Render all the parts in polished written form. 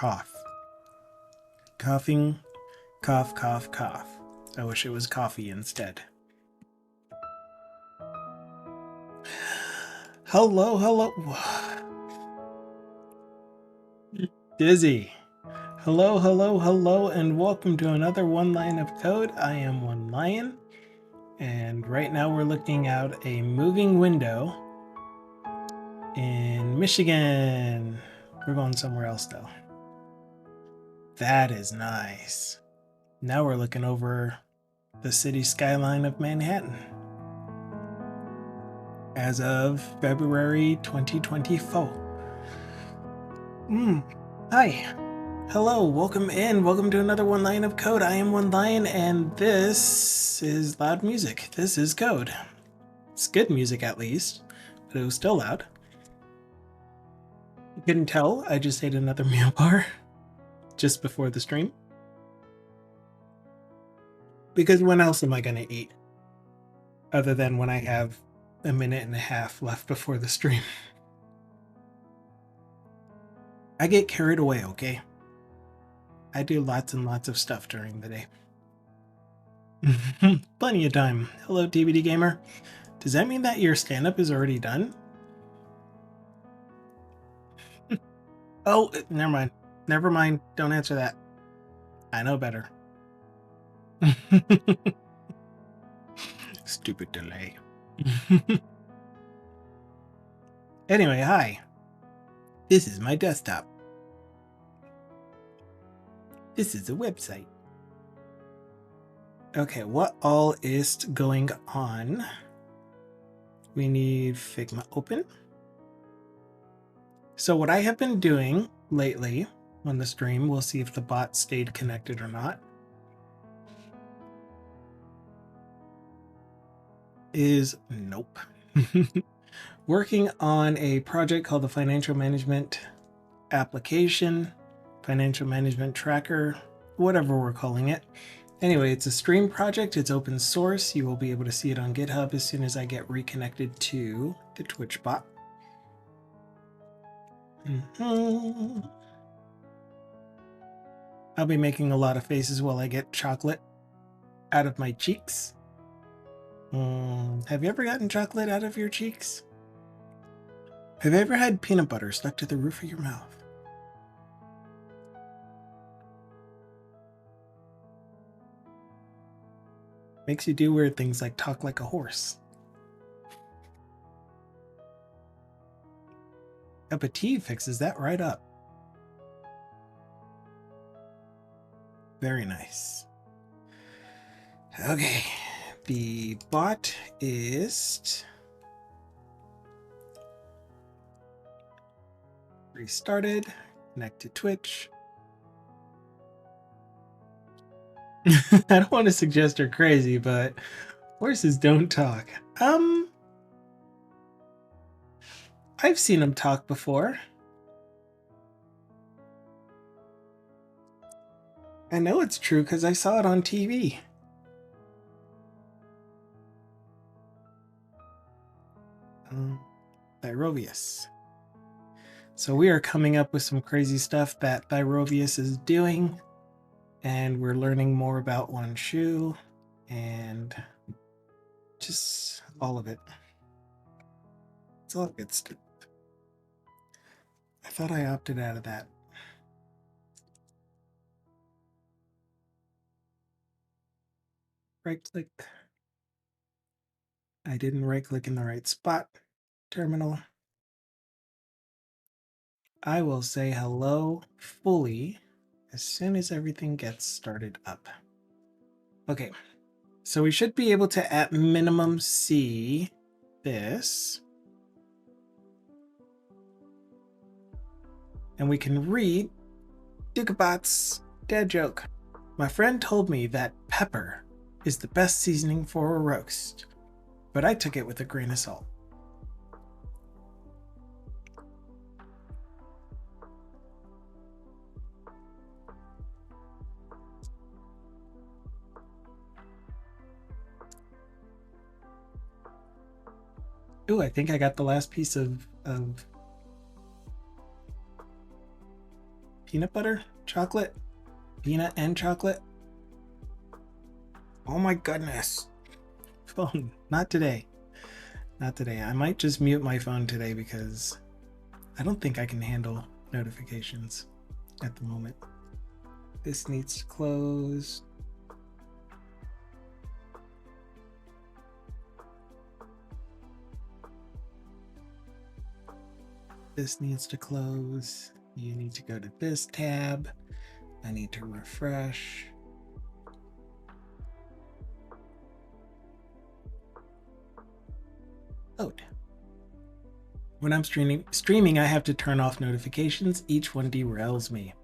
cough. Coughing, cough, cough, cough. I wish it was coffee instead. Hello, hello. Dizzy. Hello, hello, hello, and welcome to another One Line of Code. I am One Lion, and right now we're looking out a moving window in Michigan. We're going somewhere else though. That is nice. Now we're looking over the city skyline of Manhattan as of February 2024. Hi. Hello, welcome in. Welcome to another One Line of Code. I am One Lion, and this is loud music. This is code. It's good music at least, but it was still loud. You couldn't tell, I just ate another meal bar just before the stream. Because when else am I going to eat? Other than when I have a minute and a half left before the stream. I get carried away, okay? I do lots and lots of stuff during the day. Plenty of time. Hello, TBD Gamer. Does that mean that your stand-up is already done? Oh, never mind. Never mind. Don't answer that. I know better. Stupid delay. Anyway, hi. This is my desktop. This is a website. Okay, what all is going on? We need Figma open. So what I have been doing lately on the stream, we'll see if the bot stayed connected or not, is nope. Working on a project called the Financial Management Application, Financial Management Tracker, whatever we're calling it. Anyway, it's a stream project. It's open source. You will be able to see it on GitHub as soon as I get reconnected to the Twitch bot. I'll be making a lot of faces while I get chocolate out of my cheeks. Have you ever gotten chocolate out of your cheeks? Have you ever had peanut butter stuck to the roof of your mouth? Makes you do weird things like talk like a horse. Cup of tea fixes that right up. Very nice. Okay, the bot is restarted. Connect to Twitch. I don't want to suggest you're crazy, but horses don't talk. I've seen them talk before. I know it's true because I saw it on TV. Thyrovius. So we are coming up with some crazy stuff that Thyrovius is doing, and we're learning more about one shoe and just all of it. It's all good stuff. I thought I opted out of that. Right click. I didn't right click in the right spot. Terminal. I will say hello fully as soon as everything gets started up. Okay, so we should be able to at minimum see this. And we can read Dukabot's dad joke. My friend told me that pepper is the best seasoning for a roast, but I took it with a grain of salt. Ooh, I think I got the last piece of peanut butter, chocolate, peanut and chocolate. Oh my goodness. Phone, not today. Not today. I might just mute my phone today because I don't think I can handle notifications at the moment. This needs to close. This needs to close. You need to go to this tab. I need to refresh. Load. When I'm streaming, I have to turn off notifications. Each one derails me.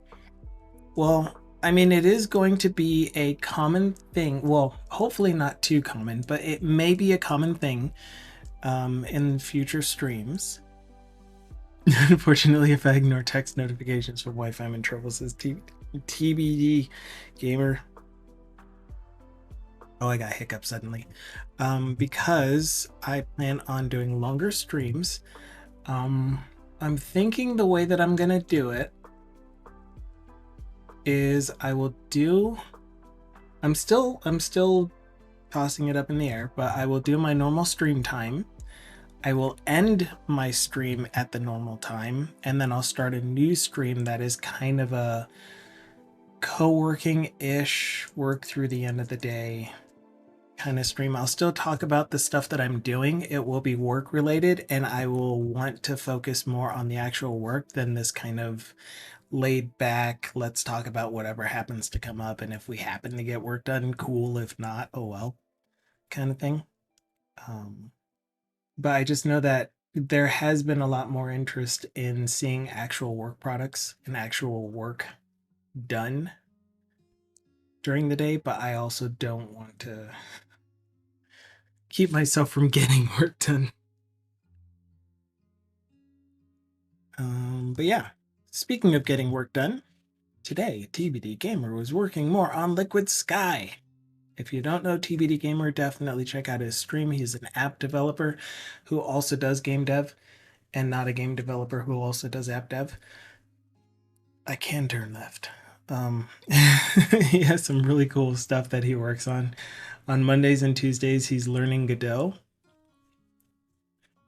Well, I mean, it is going to be a common thing. Well, hopefully not too common, but it may be a common thing in future streams. Unfortunately, if I ignore text notifications for Wi-Fi, I'm in trouble, says TBD Gamer. Oh, I got hiccups suddenly. Because I plan on doing longer streams. I'm thinking the way that I'm gonna do it is I will do. I'm still tossing it up in the air, but I will do my normal stream time. I will end my stream at the normal time, and then I'll start a new stream that is kind of a co-working-ish, work through the end of the day kind of stream. I'll still talk about the stuff that I'm doing. It will be work related, and I will want to focus more on the actual work than this kind of laid back, let's talk about whatever happens to come up, and if we happen to get work done, cool. If not, oh well, kind of thing. But I just know that there has been a lot more interest in seeing actual work products and actual work done during the day, but I also don't want to keep myself from getting work done. But yeah, speaking of getting work done, today TBD Gamer was working more on Liquid Sky. If you don't know TBD Gamer, definitely check out his stream. He's an app developer who also does game dev, and not a game developer who also does app dev. I can turn left. He has some really cool stuff that he works on. On Mondays and Tuesdays, he's learning Godot.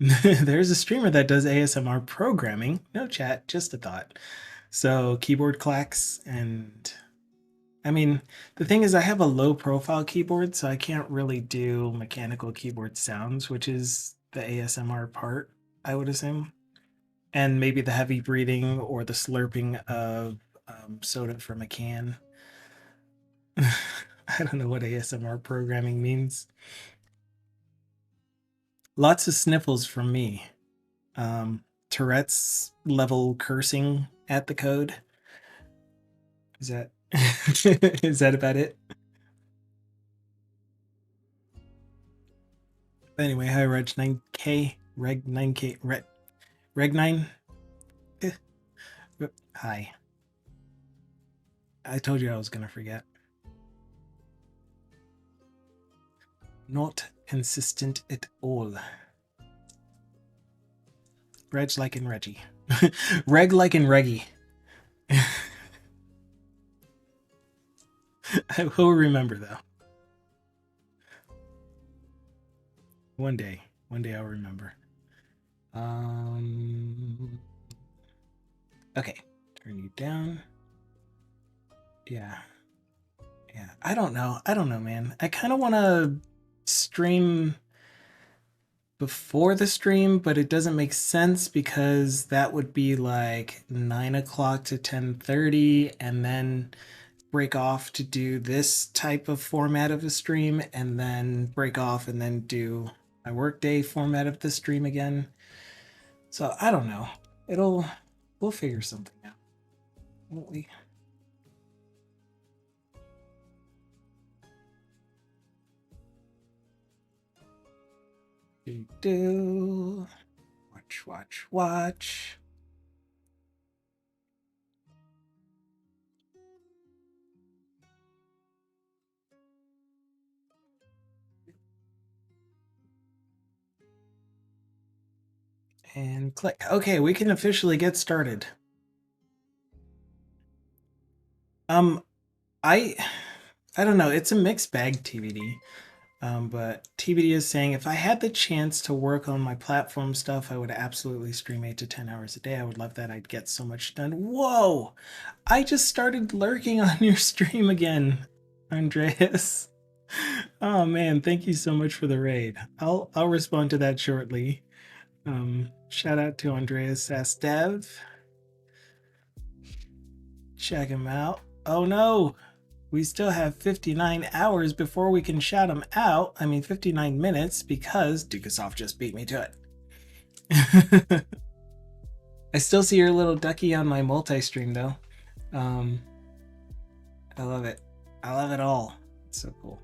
There's a streamer that does ASMR programming. No chat, just a thought. So keyboard clacks, and I mean, the thing is I have a low profile keyboard, so I can't really do mechanical keyboard sounds, which is the ASMR part, I would assume. And maybe the heavy breathing or the slurping of soda from a can. I don't know what ASMR programming means. Lots of sniffles from me. Tourette's level cursing at the code. Is that is that about it? Anyway, hi Reg 9K, Reg 9K, Reg 9. Hi. I told you I was gonna forget. Not consistent at all. Reg like in Reggie. Reg like in Reggie. I will remember though. One day I'll remember. Okay, turn you down. Yeah. I don't know, man. I kind of want to stream before the stream, but it doesn't make sense because that would be like 9 o'clock to 10:30, and then break off to do this type of format of a stream, and then break off and then do my workday format of the stream again. So I don't know. We'll figure something out, won't we? Do watch. And click. Okay, we can officially get started. Um, I don't know. It's a mixed bag, TBD. But TBD is saying if I had the chance to work on my platform stuff, I would absolutely stream 8 to 10 hours a day. I would love that. I'd get so much done. Whoa! I just started lurking on your stream again, Andreas. Oh man, thank you so much for the raid. I'll respond to that shortly. Shout out to Andreas Sastev. Check him out. Oh no, we still have 59 hours before we can shout him out. I mean, 59 minutes because Dukasoft just beat me to it. I still see your little ducky on my multi-stream though. I love it. I love it all. It's so cool.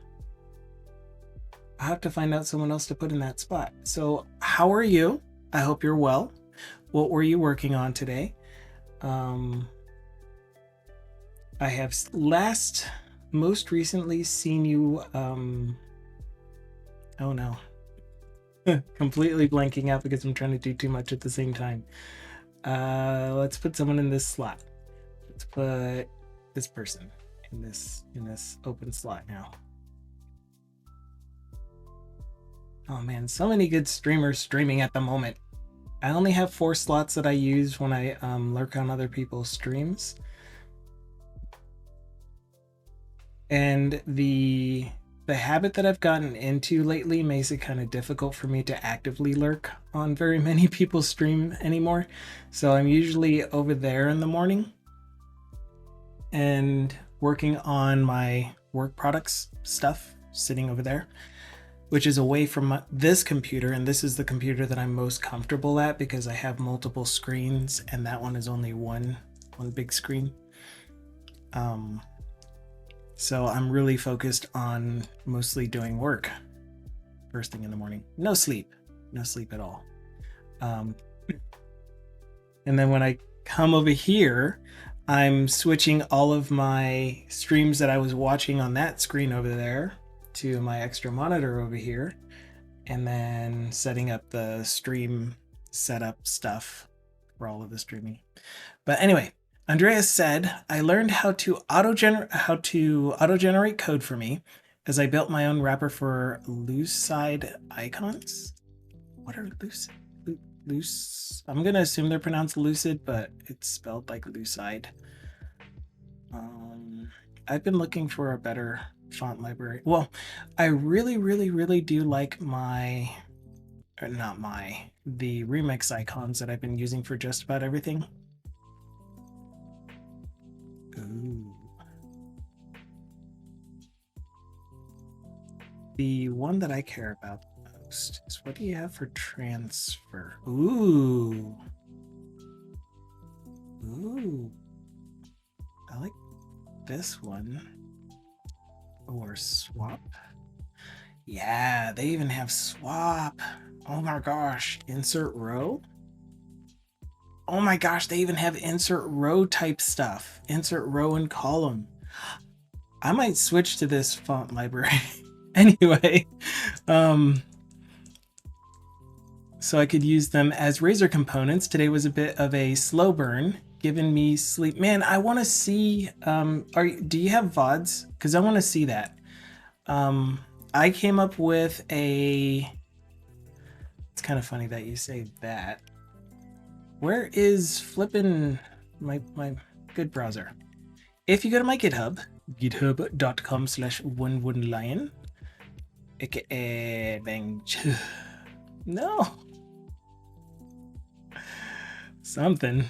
I'll have to find out someone else to put in that spot. So how are you? I hope you're well. What were you working on today? I have most recently seen you, oh no, completely blanking out because I'm trying to do too much at the same time. Let's put someone in this slot. Let's put this person in this open slot now. Oh man, so many good streamers streaming at the moment. I only have 4 slots that I use when I lurk on other people's streams. And the habit that I've gotten into lately makes it kind of difficult for me to actively lurk on very many people's stream anymore. So I'm usually over there in the morning and working on my work products stuff, sitting over there, which is away from this computer. And this is the computer that I'm most comfortable at because I have multiple screens and that one is only one big screen. So I'm really focused on mostly doing work first thing in the morning. No sleep at all. And then when I come over here, I'm switching all of my streams that I was watching on that screen over there to my extra monitor over here, and then setting up the stream setup stuff for all of the streaming. But anyway, Andreas said, I learned how to auto-generate code for me as I built my own wrapper for Lucid icons. What are loose? I'm going to assume they're pronounced lucid, but it's spelled like Lucid. I've been looking for a better font library. Well, I really do like the remix icons that I've been using for just about everything. Ooh. The one that I care about the most is, what do you have for transfer? Ooh. I like this one. Or swap. Yeah, they even have swap. Oh my gosh. Insert row. Oh my gosh, they even have insert row type stuff. Insert row and column. I might switch to this font library. Anyway, so I could use them as Razor components. Today was a bit of a slow burn, giving me sleep. Man, I want to see, do you have VODs? Because I want to see that. I came up with it's kind of funny that you say that. Where is flippin' my good browser? If you go to my GitHub, github.com/onewoodenlion, aka bang, no, something.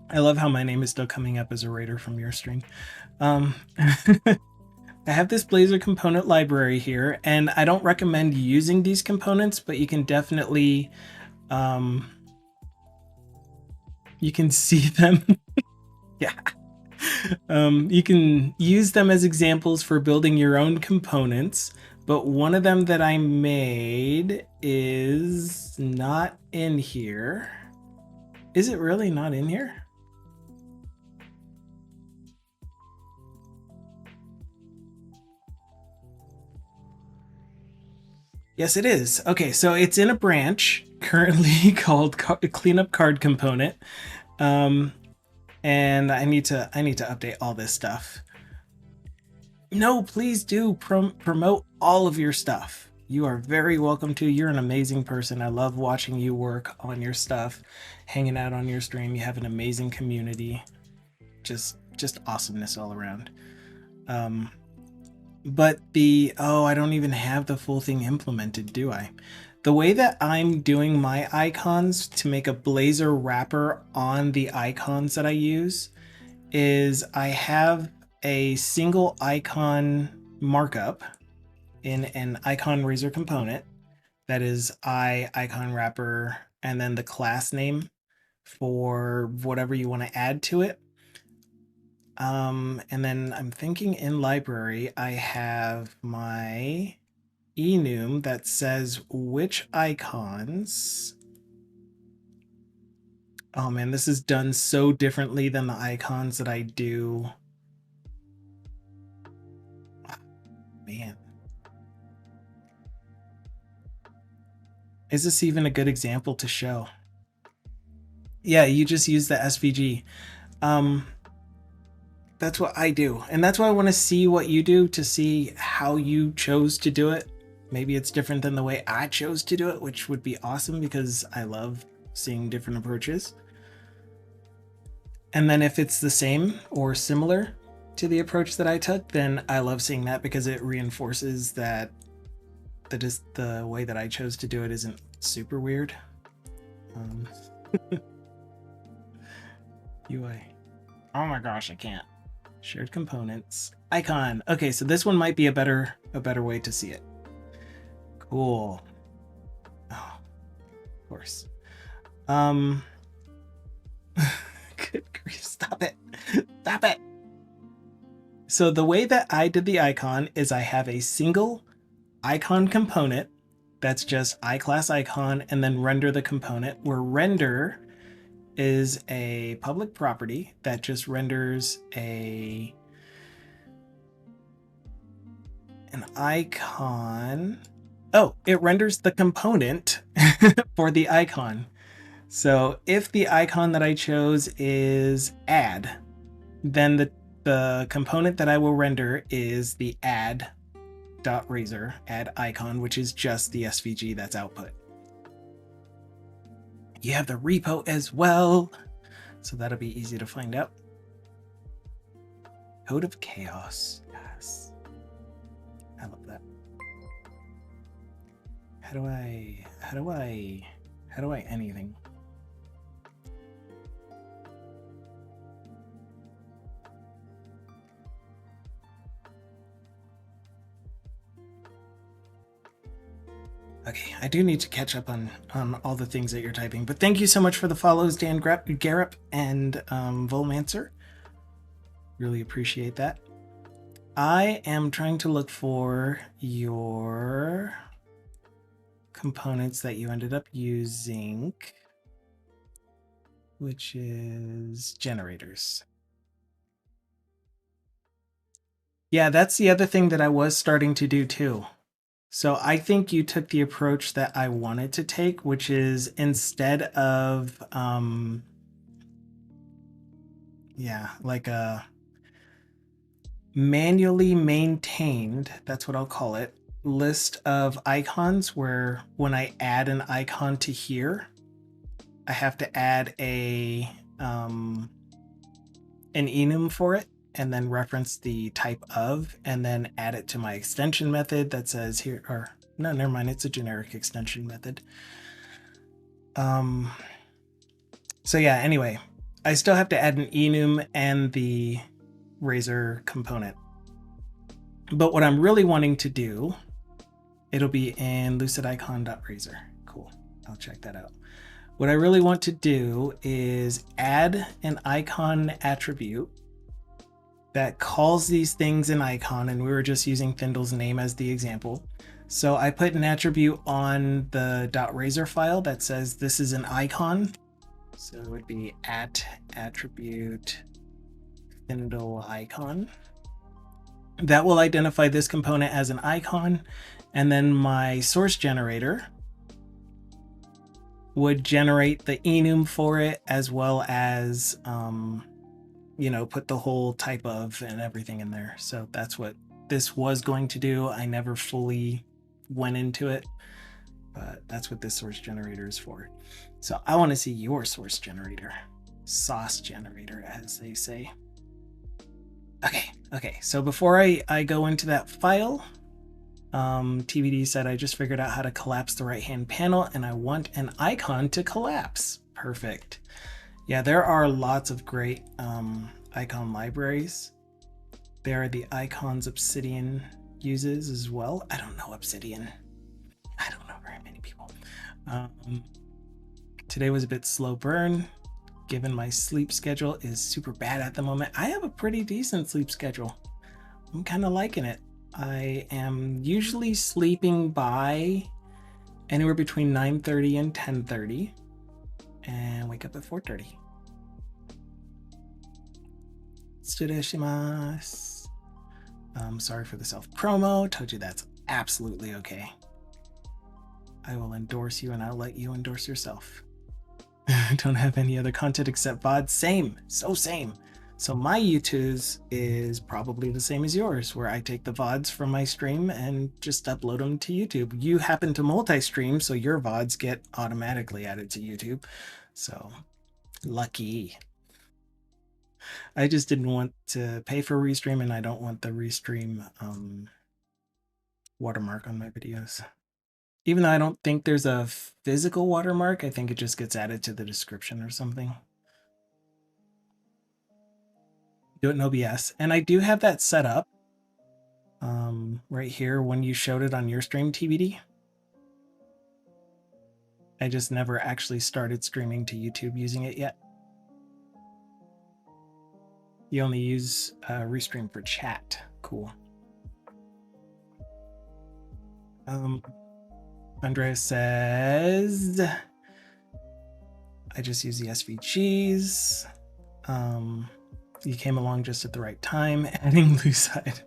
I love how my name is still coming up as a raider from your stream. I have this Blazor component library here, and I don't recommend using these components, but you can definitely, you can see them. Yeah. You can use them as examples for building your own components, but one of them that I made is not in here. Is it really not in here? Yes, it is. Okay, so it's in a branch currently called cleanup card component. And and I need to update all this stuff. No, please do promote all of your stuff. You are very welcome to. You're an amazing person. I love watching you work on your stuff, hanging out on your stream. You have an amazing community. Just awesomeness all around. But I don't even have the full thing implemented, do I? The way that I'm doing my icons to make a Blazor wrapper on the icons that I use is I have a single icon markup in an icon razor component that is icon wrapper and then the class name for whatever you want to add to it. And then I'm thinking in library, I have my enum that says which icons. Oh man, this is done so differently than the icons that I do. Man. Is this even a good example to show? Yeah, you just use the SVG. That's what I do. And that's why I want to see what you do, to see how you chose to do it. Maybe it's different than the way I chose to do it, which would be awesome because I love seeing different approaches. And then if it's the same or similar to the approach that I took, then I love seeing that because it reinforces that the way that I chose to do it isn't super weird. UI. Oh my gosh, I can't. Shared components. Icon. Okay, so this one might be a better way to see it. Cool. Oh, of course. Good grief, stop it. Stop it. So the way that I did the icon is I have a single icon component that's just iClass icon and then render the component, where render is a public property that just renders an icon. Oh, it renders the component for the icon. So if the icon that I chose is add, then the component that I will render is the add.razor, add icon, which is just the SVG that's output. You have the repo as well, so that'll be easy to find out. Code of Chaos. Yes. I love that. How do I anything? Okay, I do need to catch up on all the things that you're typing, but thank you so much for the follows, Dan Garrep and Volmancer. Really appreciate that. I am trying to look for your components that you ended up using, which is generators. Yeah, that's the other thing that I was starting to do too. So I think you took the approach that I wanted to take, which is instead of, like a manually maintained, that's what I'll call it, list of icons, where when I add an icon to here, I have to add an enum for it, and then reference the type of, and then add it to my extension method that says here, or no, never mind, it's a generic extension method. So yeah, anyway, I still have to add an enum and the razor component. But what I'm really wanting to do, it'll be in lucidicon.razor. Cool, I'll check that out. What I really want to do is add an icon attribute that calls these things an icon, and we were just using Thindle's name as the example. So I put an attribute on the .razor file that says this is an icon. So it would be @attribute Thindle icon. That will identify this component as an icon, and then my source generator would generate the enum for it, as well as you know, put the whole type of and everything in there. So that's what this was going to do. I never fully went into it, but that's what this source generator is for. So I want to see your source generator, sauce generator, as they say. Okay. So before I go into that file, TBD said, I just figured out how to collapse the right-hand panel and I want an icon to collapse. Perfect. Yeah, there are lots of great icon libraries. There are the icons Obsidian uses as well. I don't know Obsidian. I don't know very many people. Today was a bit slow burn, given my sleep schedule is super bad at the moment. I have a pretty decent sleep schedule. I'm kind of liking it. I am usually sleeping by anywhere between 9:30 and 10:30 and wake up at 4:30. Tsureshimasu. Sorry for the self-promo. Told you that's absolutely okay. I will endorse you and I'll let you endorse yourself. Don't have any other content except VOD. Same. So same. So my YouTubes is probably the same as yours, where I take the VODs from my stream and just upload them to YouTube. You happen to multi-stream, so your VODs get automatically added to YouTube. So lucky. I just didn't want to pay for restream, and I don't want the restream watermark on my videos. Even though I don't think there's a physical watermark, I think it just gets added to the description or something. Do it no BS. And I do have that set up right here when you showed it on your stream, TBD. I just never actually started streaming to YouTube using it yet. You only use Restream for chat. Cool. Andreas says, I just use the SVGs. You came along just at the right time, adding Lucide.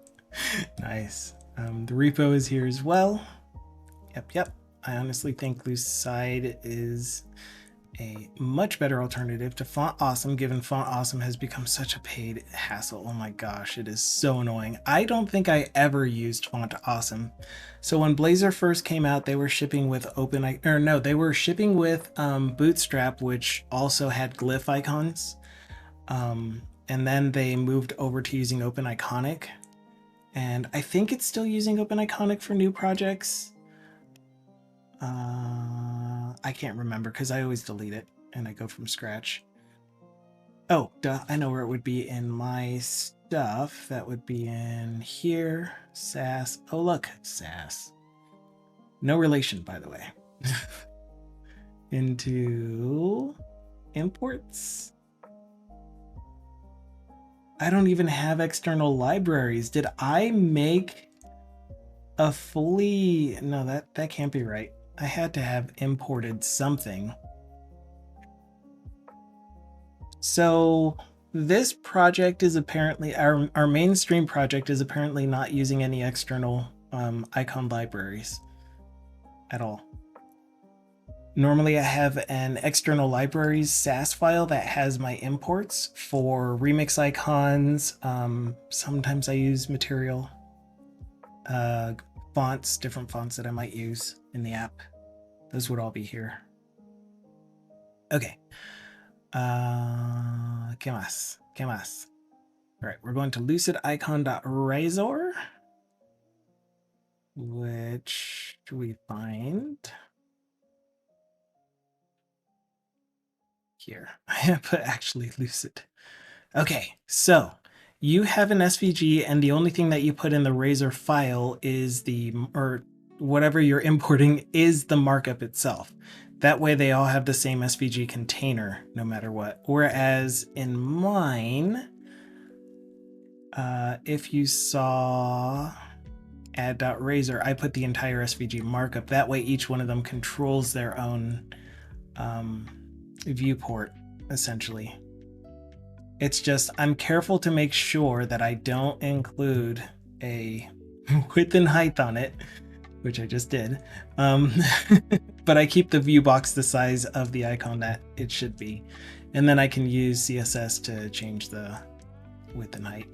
Nice. The repo is here as well. Yep. I honestly think Lucide is a much better alternative to Font Awesome, given Font Awesome has become such a paid hassle. Oh my gosh, it is so annoying. I don't think I ever used Font Awesome. So when Blazor first came out, they were shipping with they were shipping with Bootstrap, which also had glyph icons. And then they moved over to using Open Iconic. And I think it's still using Open Iconic for new projects. I can't remember because I always delete it and I go from scratch. Oh, duh, I know where it would be in my stuff. That would be in here. Sass. Oh, look, Sass. No relation, by the way. Into imports. I don't even have external libraries. Did I make a fully... No, that can't be right. I had to have imported something. So this project is apparently, our mainstream project is apparently not using any external icon libraries at all. Normally I have an external libraries SAS file that has my imports for remix icons. Sometimes I use material, fonts, different fonts that I might use in the app. Those would all be here. Okay. ¿Qué más? All right, we're going to lucidicon.razor, which we find here. I put actually lucid. Okay, so you have an SVG and the only thing that you put in the Razor file is or whatever you're importing is the markup itself. That way they all have the same SVG container no matter what. Whereas in mine, if you saw add.razor, I put the entire SVG markup. That way each one of them controls their own viewport, essentially. It's just, I'm careful to make sure that I don't include a width and height on it, which I just did. But I keep the view box the size of the icon that it should be. And then I can use CSS to change the width and height.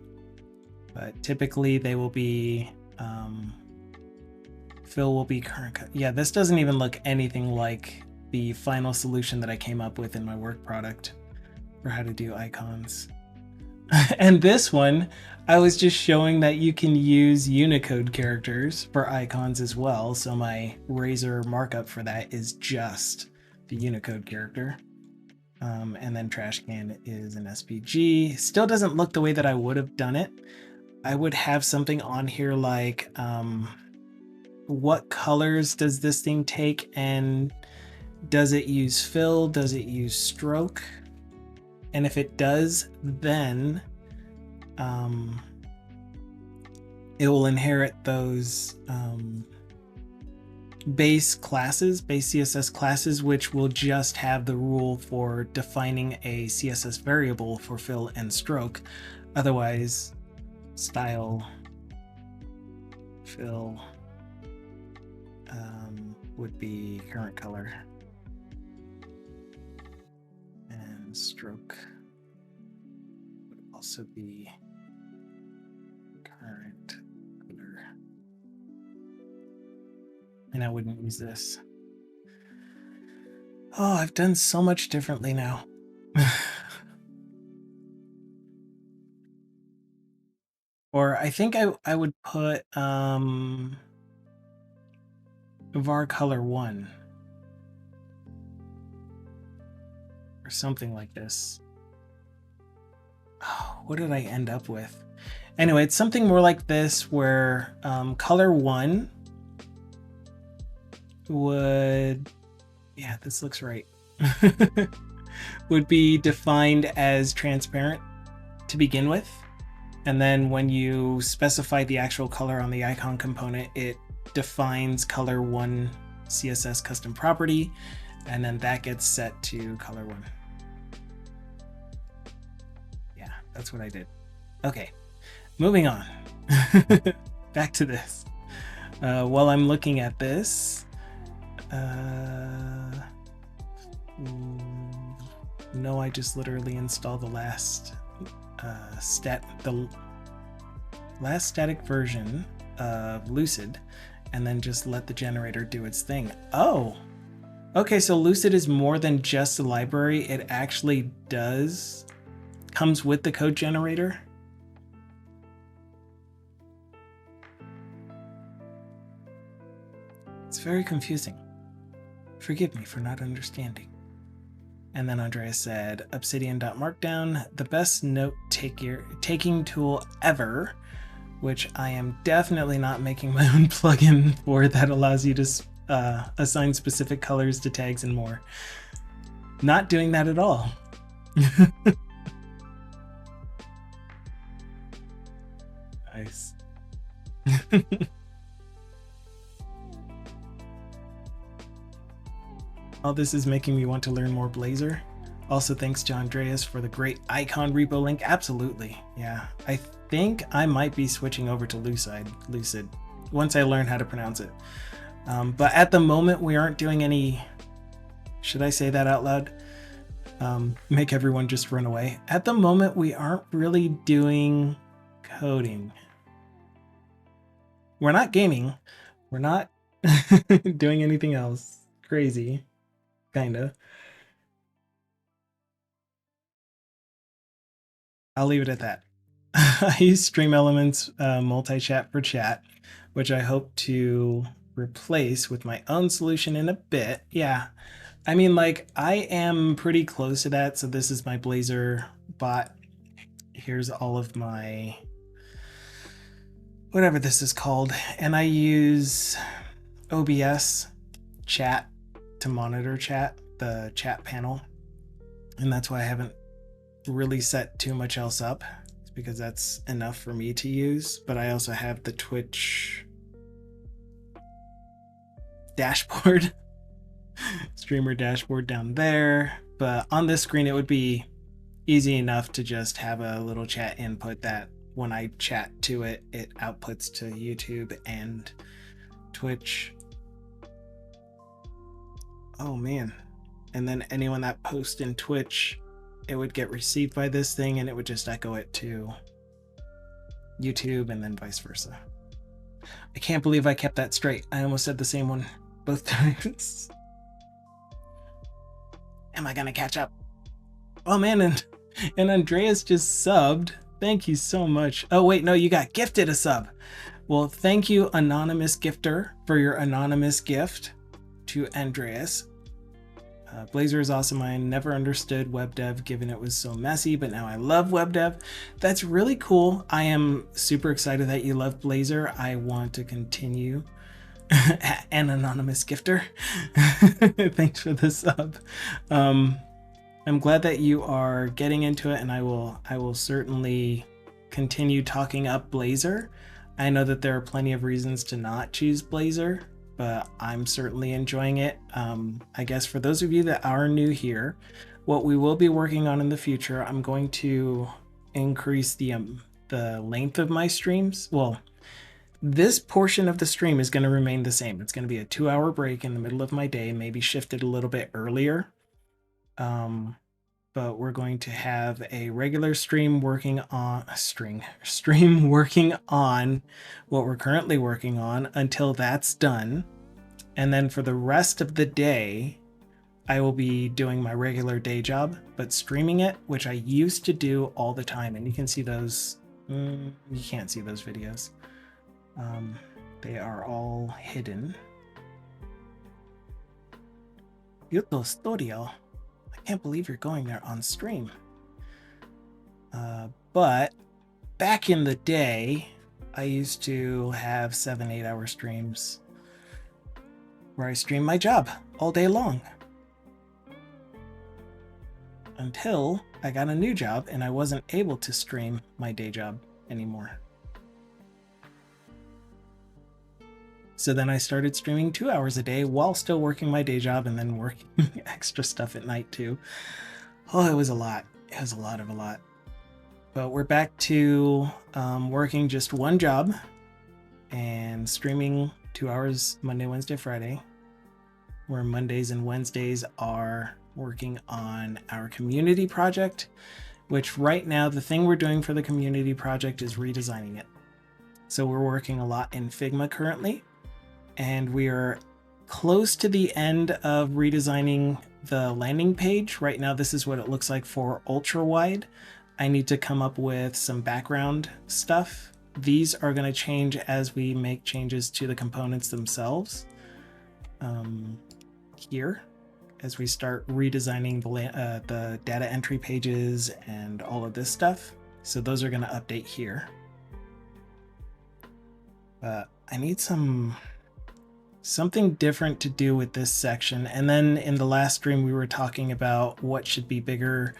But typically they will be, fill will be current. Yeah, this doesn't even look anything like the final solution that I came up with in my work product for how to do icons. And this one, I was just showing that you can use Unicode characters for icons as well. So my Razor markup for that is just the Unicode character. And then trash can is an SVG. Still doesn't look the way that I would have done it. I would have something on here like, what colors does this thing take, and does it use fill? Does it use stroke? And if it does, then it will inherit those base CSS classes, which will just have the rule for defining a CSS variable for fill and stroke. Otherwise, style fill would be current color, and stroke would also be current color. And I wouldn't use this. Oh, I've done so much differently now. Or I think I would put var color 1 or something like this. Oh, what did I end up with? Anyway, it's something more like this, where color 1 would, yeah, this looks right, would be defined as transparent to begin with. And then when you specify the actual color on the icon component, it defines color 1 CSS custom property, and then that gets set to color 1. Yeah, that's what I did. Okay, moving on. Back to this. While I'm looking at this, no, I just literally installed the last last static version of Lucid, and then just let the generator do its thing. Oh, okay, so Lucid is more than just a library. It actually comes with the code generator. It's very confusing. Forgive me for not understanding. And then Andreas said, Obsidian.markdown, the best note-taking tool ever, which I am definitely not making my own plugin for, that allows you to assign specific colors to tags and more. Not doing that at all. Nice. All this is making me want to learn more Blazor. Also, thanks to Andreas for the great icon repo link. Absolutely. Yeah, I think I might be switching over to Lucid once I learn how to pronounce it. But at the moment, we aren't doing any, should I say that out loud? Make everyone just run away. At the moment, we aren't really doing coding. We're not gaming. We're not doing anything else crazy. Kinda. I'll leave it at that. I use Stream Elements multi-chat for chat, which I hope to replace with my own solution in a bit. Yeah, I mean, like, I am pretty close to that. So this is my Blazor bot. Here's all of my, whatever this is called. And I use OBS chat to monitor chat, the chat panel. And that's why I haven't really set too much else up. It's because that's enough for me to use. But I also have the Twitch dashboard, streamer dashboard down there. But on this screen, it would be easy enough to just have a little chat input that when I chat to it, it outputs to YouTube and Twitch. Oh man. And then anyone that posts in Twitch it would get received by this thing and it would just echo it to YouTube and then vice versa. I can't believe I kept that straight. I almost said the same one both times. Am I gonna catch up? Oh man, and Andreas just subbed. Thank you so much. Oh wait, no, you got gifted a sub. Well, thank you, anonymous gifter, for your anonymous gift to Andreas. Blazor is awesome. I never understood web dev given it was so messy, but now I love web dev. That's really cool. I am super excited that you love Blazor. I want to continue. An anonymous gifter. Thanks for the sub. I'm glad that you are getting into it, and I will certainly continue talking up Blazor. I know that there are plenty of reasons to not choose Blazor, but I'm certainly enjoying it. I guess for those of you that are new here, what we will be working on in the future, I'm going to increase the length of my streams. Well, this portion of the stream is going to remain the same. It's going to be a 2-hour break in the middle of my day, maybe shifted a little bit earlier. But we're going to have a regular stream working on what we're currently working on until that's done. And then for the rest of the day, I will be doing my regular day job, but streaming it, which I used to do all the time. And you can see those, you can't see those videos. They are all hidden. Yuto Studio. I can't believe you're going there on stream. But back in the day, I used to have 7-8 hour streams where I streamed my job all day long. Until I got a new job and I wasn't able to stream my day job anymore. So then I started streaming 2 hours a day while still working my day job and then working extra stuff at night too. Oh, it was a lot. It was a lot. But we're back to working just one job and streaming 2 hours Monday, Wednesday, Friday, where Mondays and Wednesdays are working on our community project, which right now the thing we're doing for the community project is redesigning it. So we're working a lot in Figma currently. And we are close to the end of redesigning the landing page. Right now, this is what it looks like for ultra wide. I need to come up with some background stuff. These are going to change as we make changes to the components themselves. Here, as we start redesigning the data entry pages and all of this stuff. So those are going to update here. I need something different to do with this section. And then in the last stream, we were talking about what should be bigger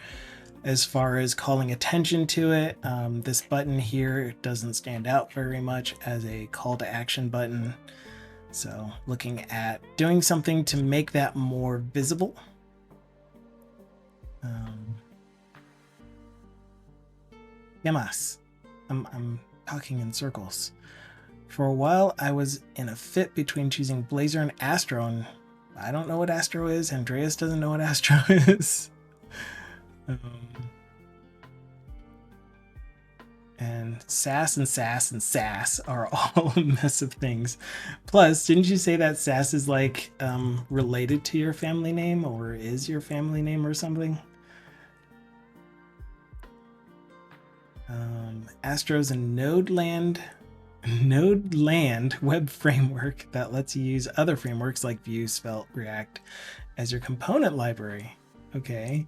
as far as calling attention to it. This button here doesn't stand out very much as a call to action button. So looking at doing something to make that more visible. Yamas. I'm talking in circles. For a while, I was in a fit between choosing Blazor and Astro, and I don't know what Astro is. Andreas doesn't know what Astro is. And SAS are all a mess of things. Plus, didn't you say that SAS is like related to your family name, or is your family name or something? Astro's a Node land web framework that lets you use other frameworks like Vue, Svelte, React as your component library. Okay.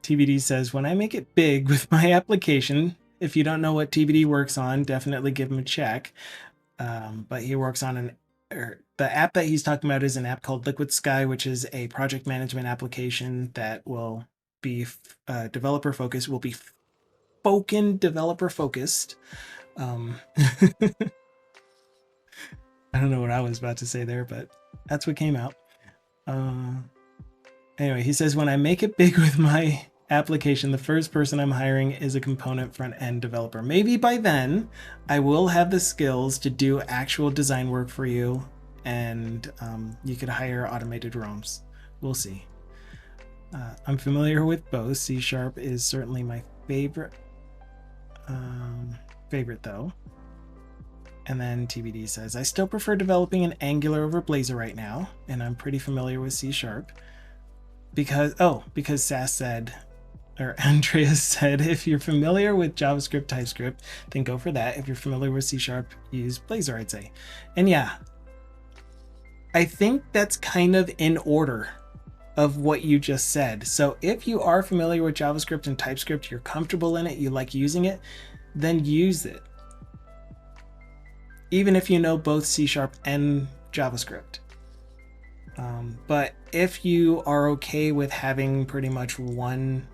TBD says, when I make it big with my application, if you don't know what TBD works on, definitely give him a check. But he works on the app that he's talking about is an app called Liquid Sky, which is a project management application that will be developer focused, will be developer focused. I don't know what I was about to say there, but that's what came out. Anyway, he says, when I make it big with my application, the first person I'm hiring is a component front-end developer. Maybe by then I will have the skills to do actual design work for you, and you could hire automated ROMs. We'll see. I'm familiar with both. C# is certainly my favorite. Favorite though. And then TBD says, I still prefer developing in Angular over Blazor right now, and I'm pretty familiar with C#. Because Sass said, or Andreas said, if you're familiar with JavaScript, TypeScript, then go for that. If you're familiar with C#, use Blazor, I'd say. And yeah, I think that's kind of in order of what you just said. So if you are familiar with JavaScript and TypeScript, you're comfortable in it, you like using it, then use it. Even if you know both C# and JavaScript. But if you are okay with having pretty much one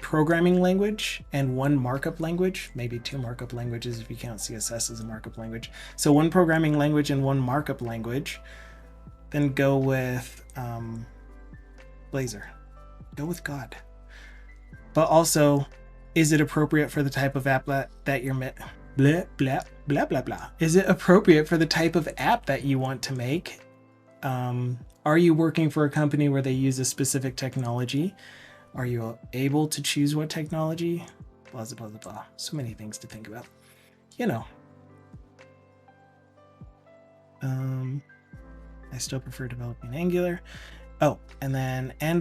programming language and one markup language, maybe two markup languages if you count CSS as a markup language, so one programming language and one markup language, then go with Blazor. Go with God. But also, is it appropriate for the type of app that you're blah blah blah blah blah? Is it appropriate for the type of app that you want to make? Are you working for a company where they use a specific technology? Are you able to choose what technology? Blah, blah, blah, blah. So many things to think about. You know. I still prefer developing Angular. Oh, and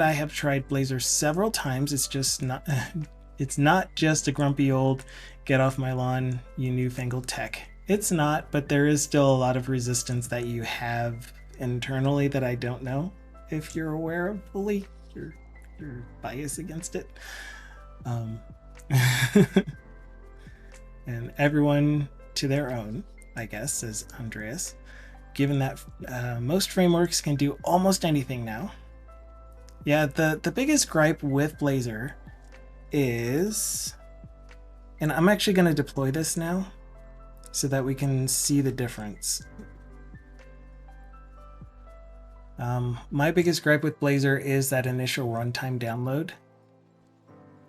I have tried Blazor several times. It's just not, it's not just a grumpy old get off my lawn, you newfangled tech. It's not, but there is still a lot of resistance that you have internally that I don't know if you're aware of fully. Your bias against it. And everyone to their own, I guess, says Andreas. Given that most frameworks can do almost anything now. Yeah, the biggest gripe with Blazor is, and I'm actually going to deploy this now so that we can see the difference. My biggest gripe with Blazor is that initial runtime download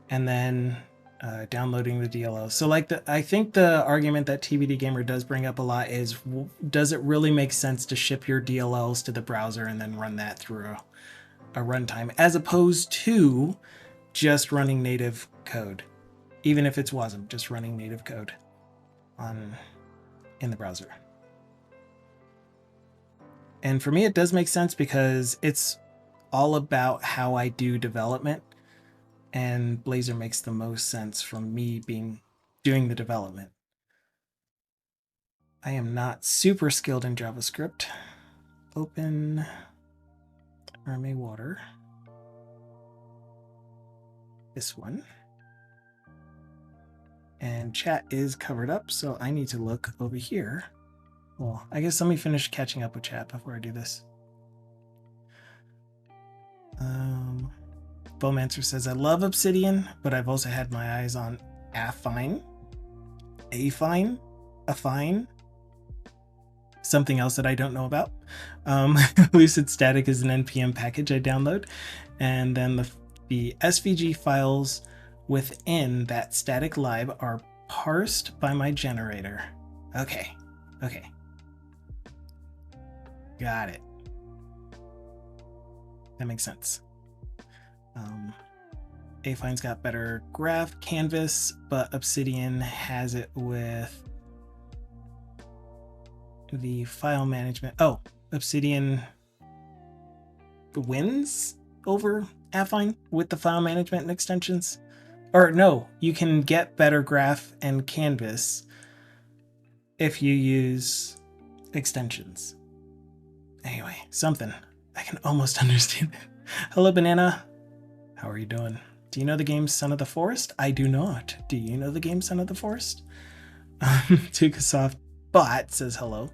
and then downloading the DLL. So like I think the argument that TBD Gamer does bring up a lot is, does it really make sense to ship your DLLs to the browser and then run that through a runtime, as opposed to just running native code, even if it's WASM, just running native code in the browser. And for me, it does make sense because it's all about how I do development, and Blazor makes the most sense from me doing the development. I am not super skilled in JavaScript. Open RMA water. This one. And chat is covered up, so I need to look over here. Well, I guess let me finish catching up with chat before I do this. Bowmancer says, I love Obsidian, but I've also had my eyes on Affine. Affine? Something else that I don't know about. Lucid Static is an NPM package I download. And then the SVG files within that static lib are parsed by my generator. Okay. Got it. That makes sense. Affine's got better graph canvas, but Obsidian has it with the file management. Oh, Obsidian wins over Affine with the file management and extensions. Or no, you can get better graph and canvas if you use extensions. Anyway, something I can almost understand. Hello, Banana. How are you doing? Do you know the game Son of the Forest? I do not. Do you know the game Son of the Forest? Tukasoft Bot says hello.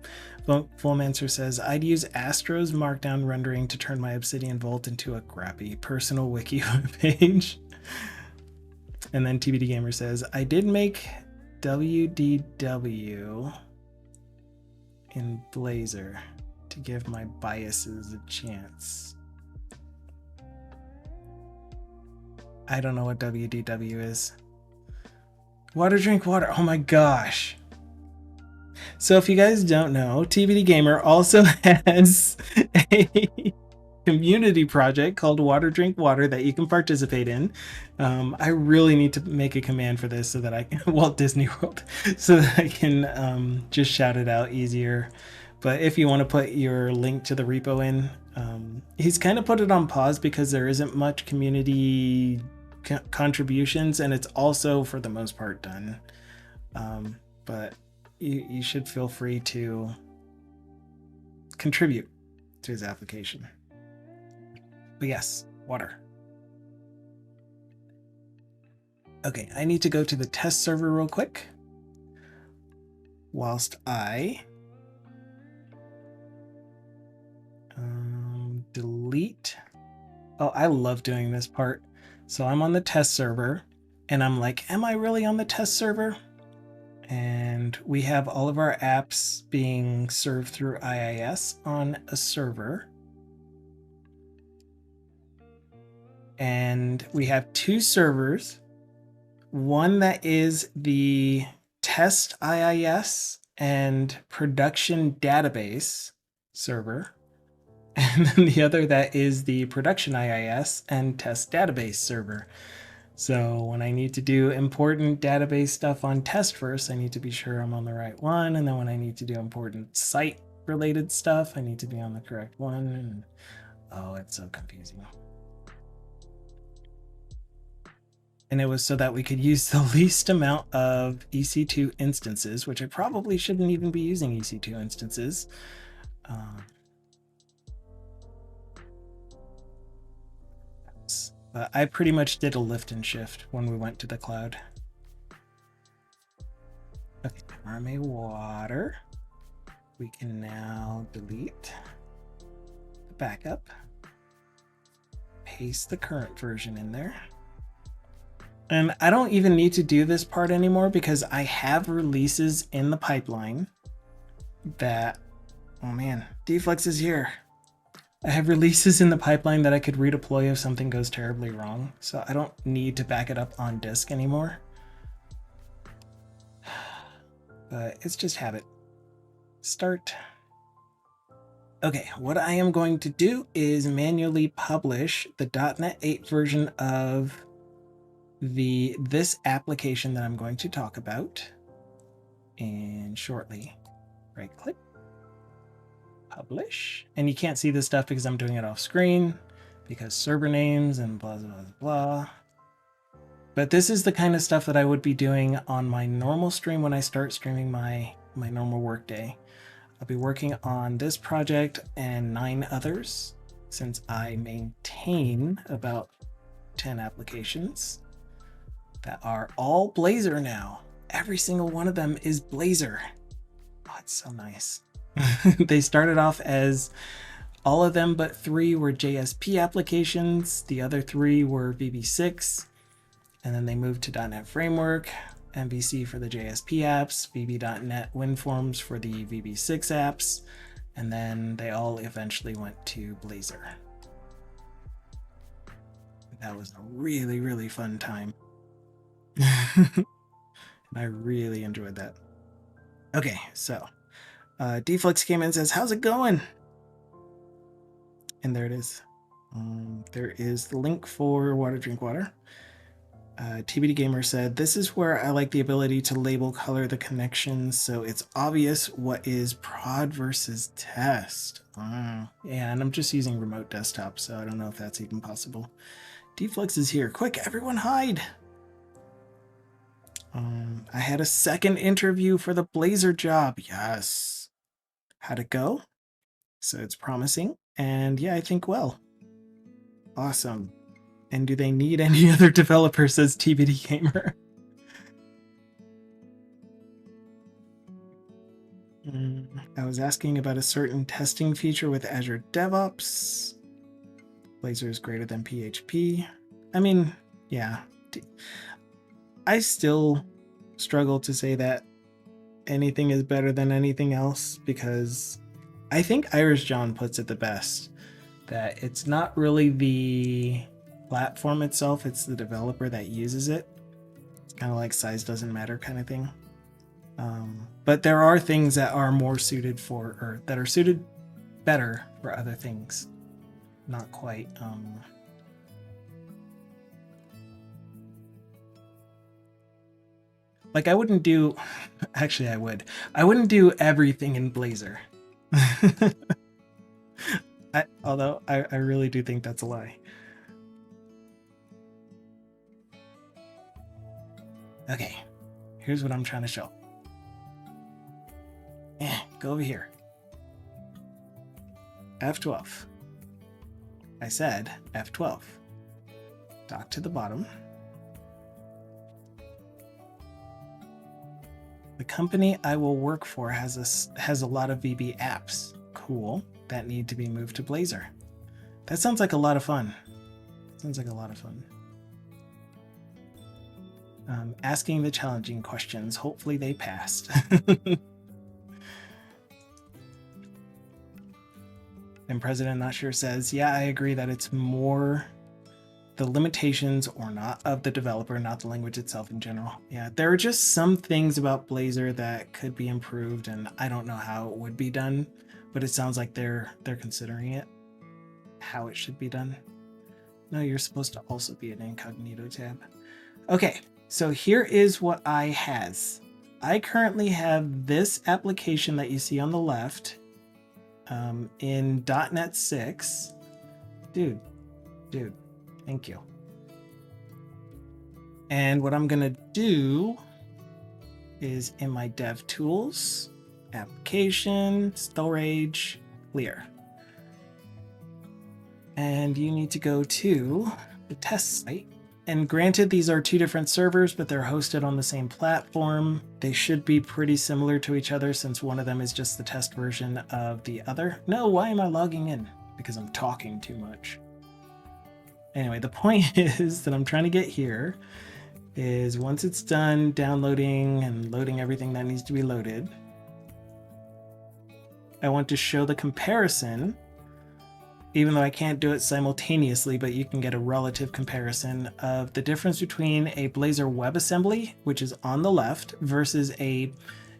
Fullmancer says, I'd use Astro's Markdown rendering to turn my Obsidian Vault into a crappy personal wiki page. And then TBD Gamer says, I did make WDW in Blazor to give my biases a chance. I don't know what WDW is. Water, drink water. Oh my gosh. So if you guys don't know, TBD Gamer also has a community project called Water Drink Water that you can participate in. I really need to make a command for this so that I can Walt Disney World so that I can just shout it out easier. But if you want to put your link to the repo in, he's kind of put it on pause because there isn't much community contributions, and it's also for the most part done. But you should feel free to contribute to his application. But yes, water. Okay, I need to go to the test server real quick whilst I delete. Oh, I love doing this part. So I'm on the test server and I'm like, am I really on the test server? And we have all of our apps being served through IIS on a server. And we have two servers. One that is the test IIS and production database server. And then the other that is the production IIS and test database server. So when I need to do important database stuff on test first, I need to be sure I'm on the right one. And then when I need to do important site related stuff, I need to be on the correct one. And oh, it's so confusing. And it was so that we could use the least amount of EC2 instances, which I probably shouldn't even be using EC2 instances. But I pretty much did a lift and shift when we went to the cloud. Okay, RMA water. We can now delete the backup, paste the current version in there. And I don't even need to do this part anymore because I have releases in the pipeline that, oh man, Deflex is here. I have releases in the pipeline that I could redeploy if something goes terribly wrong. So I don't need to back it up on disk anymore. But it's just habit. Start. Okay, what I am going to do is manually publish the .NET 8 version of this application that I'm going to talk about. And shortly, right click. Publish, and you can't see this stuff because I'm doing it off screen because server names and blah blah blah. But this is the kind of stuff that I would be doing on my normal stream when I start streaming my normal workday. I'll be working on this project and 9 others since I maintain about 10 applications that are all Blazor now. Every single one of them is Blazor. Oh, it's so nice. They started off as all of them but 3 were JSP applications. The other 3 were VB6. And then they moved to .NET Framework, MVC for the JSP apps, VB.NET WinForms for the VB6 apps. And then they all eventually went to Blazor. That was a really, really fun time. And I really enjoyed that. Okay, so Deflex came in and says, how's it going? And there it is. There is the link for Water Drink Water. TBD Gamer said, this is where I like the ability to label color the connections so it's obvious what is prod versus test. Yeah, and I'm just using remote desktop, so I don't know if that's even possible. Deflex is here. Quick, everyone hide! I had a second interview for the Blazor job. Yes. How'd it go? So it's promising. And yeah, I think well. Awesome. And do they need any other developers, says TBD Gamer? I was asking about a certain testing feature with Azure DevOps. Blazor is greater than PHP. I mean, yeah. I still struggle to say that anything is better than anything else because I think Irish John puts it the best, that it's not really the platform itself, it's the developer that uses it. It's kind of like size doesn't matter kind of thing. But there are things that are more suited for, or that are suited better for other things. not quite. Like I wouldn't do, actually I would. I wouldn't do everything in Blazor. Although I really do think that's a lie. Okay, here's what I'm trying to show. Go over here. F12. I said F12. Dock to the bottom. The company I will work for has a lot of VB apps. Cool. That need to be moved to Blazor. That sounds like a lot of fun. Sounds like a lot of fun. Asking the challenging questions. Hopefully they passed. And President Not Sure says, yeah, I agree that it's more the limitations or not of the developer, not the language itself in general. Yeah, there are just some things about Blazor that could be improved, and I don't know how it would be done, but it sounds like they're considering it, how it should be done. No, you're supposed to also be an incognito tab. Okay, so here is what I has. I currently have this application that you see on the left in .NET 6. Dude, thank you. And what I'm gonna do is in my dev tools, application, storage, clear. And you need to go to the test site. And granted, these are two different servers, but they're hosted on the same platform. They should be pretty similar to each other since one of them is just the test version of the other. No, why am I logging in? Because I'm talking too much. Anyway, the point is that I'm trying to get here is once it's done downloading and loading everything that needs to be loaded, I want to show the comparison, even though I can't do it simultaneously, but you can get a relative comparison of the difference between a Blazor WebAssembly, which is on the left, versus a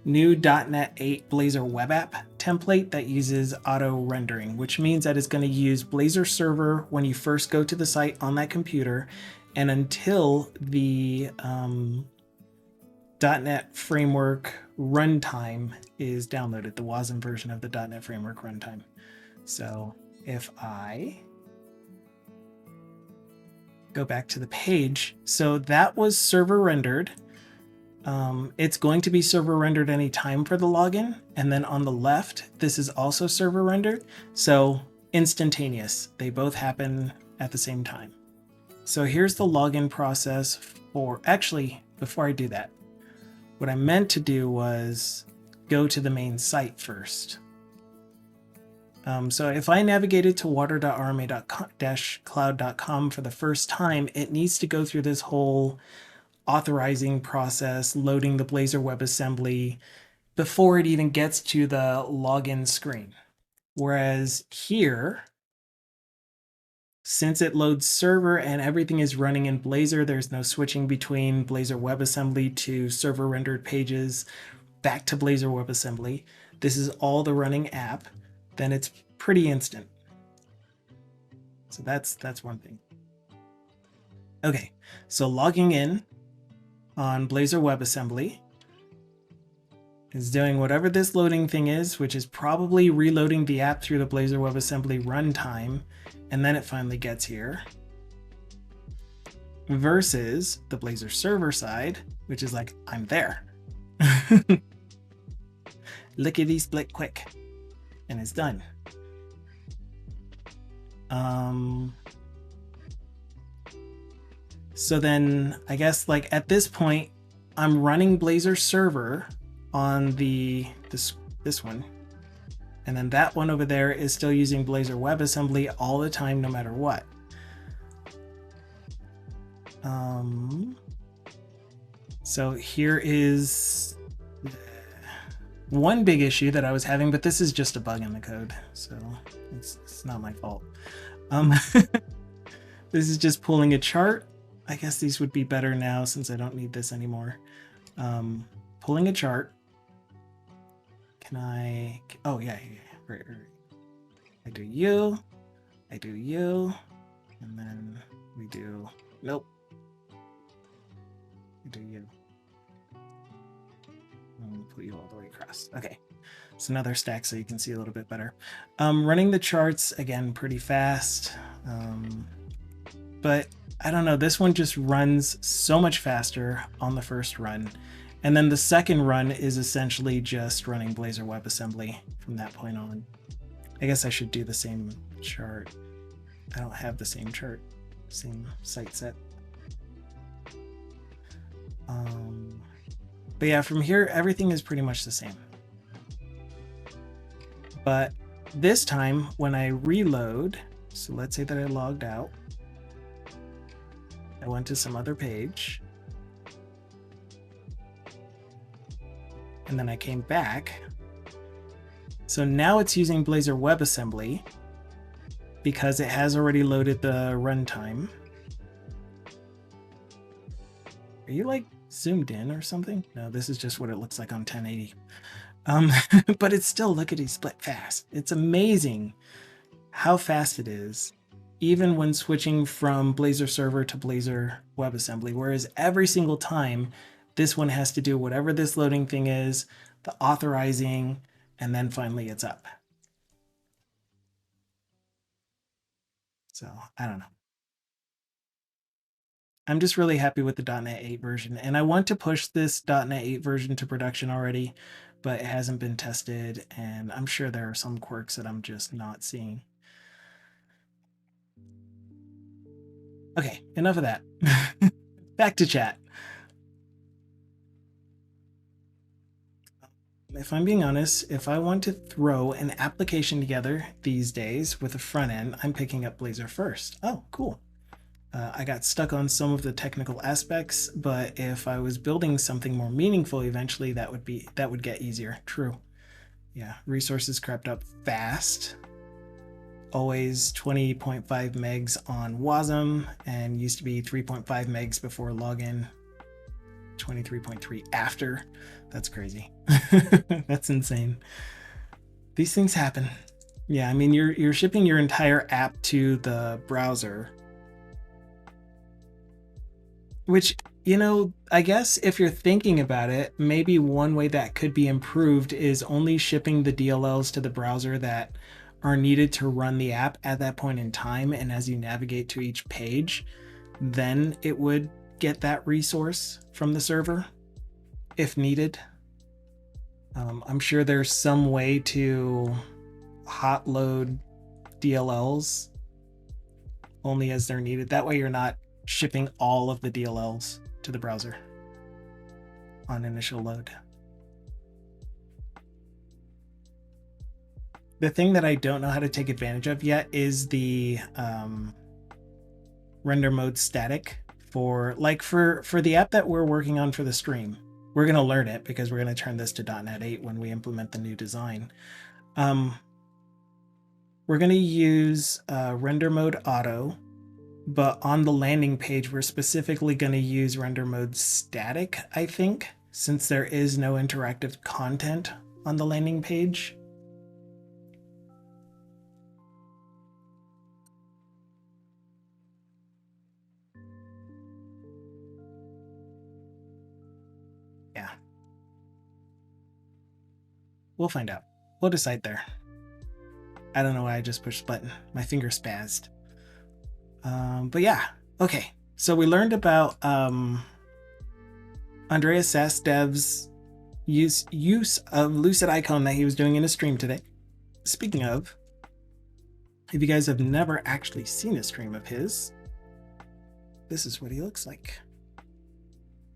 new .NET 8 Blazor web app template that uses auto rendering, which means that it's going to use Blazor server when you first go to the site on that computer, and until the .NET Framework runtime is downloaded, the WASM version of the .NET Framework runtime. So if I go back to the page, so that was server rendered. It's going to be server rendered anytime for the login. And then on the left, this is also server rendered. So instantaneous. They both happen at the same time. So here's the login process for, actually, before I do that, what I meant to do was go to the main site first. So if I navigated to water.rma-cloud.com for the first time, it needs to go through this whole authorizing process, loading the Blazor WebAssembly before it even gets to the login screen. Whereas here, since it loads server and everything is running in Blazor, there's no switching between Blazor WebAssembly to server rendered pages back to Blazor WebAssembly. This is all the running app. Then it's pretty instant. So that's one thing. Okay, so logging in on Blazor WebAssembly is doing whatever this loading thing is, which is probably reloading the app through the Blazor WebAssembly runtime, and then it finally gets here. Versus the Blazor server side, which is like, I'm there. Lickety split quick. And it's done. So then I guess like at this point, I'm running Blazor server on this one. And then that one over there is still using Blazor WebAssembly all the time, no matter what. So here is one big issue that I was having, but this is just a bug in the code, so it's not my fault. This is just pulling a chart. I guess these would be better now since I don't need this anymore. Pulling a chart. Can I? Oh yeah, right. I do you. I do you, and then we do, nope. We do you. And put you all the way across. Okay. It's another stack so you can see a little bit better. Running the charts, again, pretty fast. But I don't know, this one just runs so much faster on the first run. And then the second run is essentially just running Blazor WebAssembly from that point on. I guess I should do the same chart. I don't have the same chart, same site set. But yeah, from here, everything is pretty much the same. But this time when I reload, so let's say that I logged out, I went to some other page, and then I came back. So now it's using Blazor WebAssembly because it has already loaded the runtime. Are you like zoomed in or something? No, this is just what it looks like on 1080. But it's still lickety split fast. It's amazing how fast it is, even when switching from Blazor server to Blazor WebAssembly, whereas every single time this one has to do whatever this loading thing is, the authorizing, and then finally it's up. So I don't know. I'm just really happy with the .NET 8 version, and I want to push this .NET 8 version to production already, but it hasn't been tested, and I'm sure there are some quirks that I'm just not seeing. Okay, enough of that. Back to chat. If I'm being honest, if I want to throw an application together these days with a front end, I'm picking up Blazor first. Oh, cool. I got stuck on some of the technical aspects, but if I was building something more meaningful eventually, that would get easier. True. Yeah, resources crept up fast. Always 20.5 megs on Wasm, and used to be 3.5 megs before login. 23.3 after. That's crazy. That's insane. These things happen. Yeah, I mean, you're shipping your entire app to the browser, which, you know, I guess if you're thinking about it, maybe one way that could be improved is only shipping the DLLs to the browser that are needed to run the app at that point in time, and as you navigate to each page, then it would get that resource from the server if needed. I'm sure there's some way to hot load DLLs only as they're needed. That way you're not shipping all of the DLLs to the browser on initial load. The thing that I don't know how to take advantage of yet is the render mode static for the app that we're working on for the stream. We're going to learn it because we're going to turn this to .NET 8 when we implement the new design. We're going to use render mode auto, but on the landing page, we're specifically going to use render mode static, I think, since there is no interactive content on the landing page. Yeah. We'll find out. We'll decide there. I don't know why I just pushed the button. My finger spazzed. But yeah, okay. So we learned about Andreas Sasdev's use of Lucid Icon that he was doing in a stream today. Speaking of, if you guys have never actually seen a stream of his, this is what he looks like.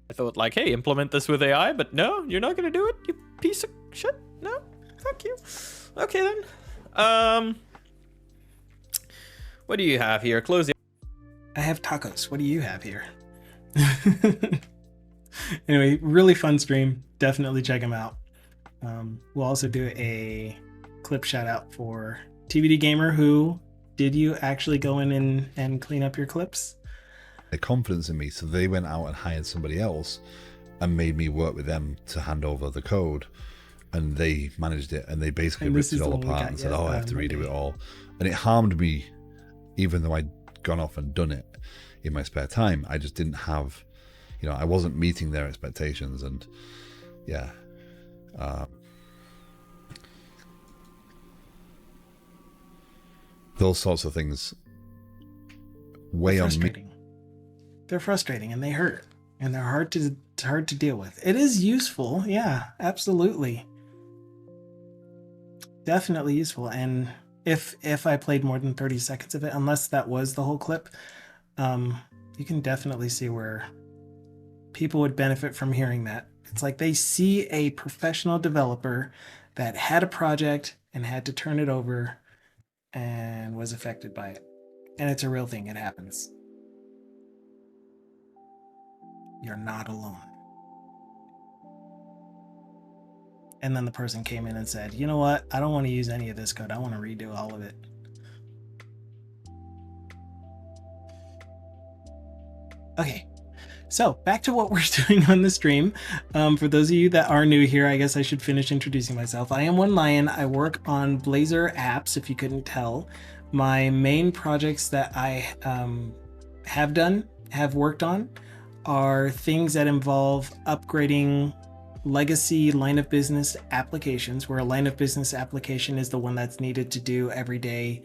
I thought like, hey, implement this with AI, but no, you're not gonna do it, you piece of shit. No, fuck you. Okay then. What do you have here? Close the. I have tacos. What do you have here? Anyway, really fun stream. Definitely check him out. We'll also do a clip shout out for TBD Gamer. Who did you actually go in and clean up your clips? Their confidence in me, so they went out and hired somebody else and made me work with them to hand over the code, and they managed it, and they basically ripped it all apart and said, oh, I have to redo it all, and it harmed me even though I'd gone off and done it in my spare time, I just didn't have, I wasn't meeting their expectations. And yeah, those sorts of things weigh on me. They're frustrating and they hurt, and they're hard to deal with. It is useful, yeah, absolutely, definitely useful. And if I played more than 30 seconds of it, unless that was the whole clip, you can definitely see where people would benefit from hearing that. It's like they see a professional developer that had a project and had to turn it over and was affected by it. And it's a real thing. It happens. You're not alone. And then the person came in and said, you know what? I don't want to use any of this code. I want to redo all of it. Okay. So back to what we're doing on the stream. For those of you that are new here, I guess I should finish introducing myself. I am One Lion. I work on Blazor apps, if you couldn't tell. My main projects that I have worked on, are things that involve upgrading legacy line of business applications, where a line of business application is the one that's needed to do everyday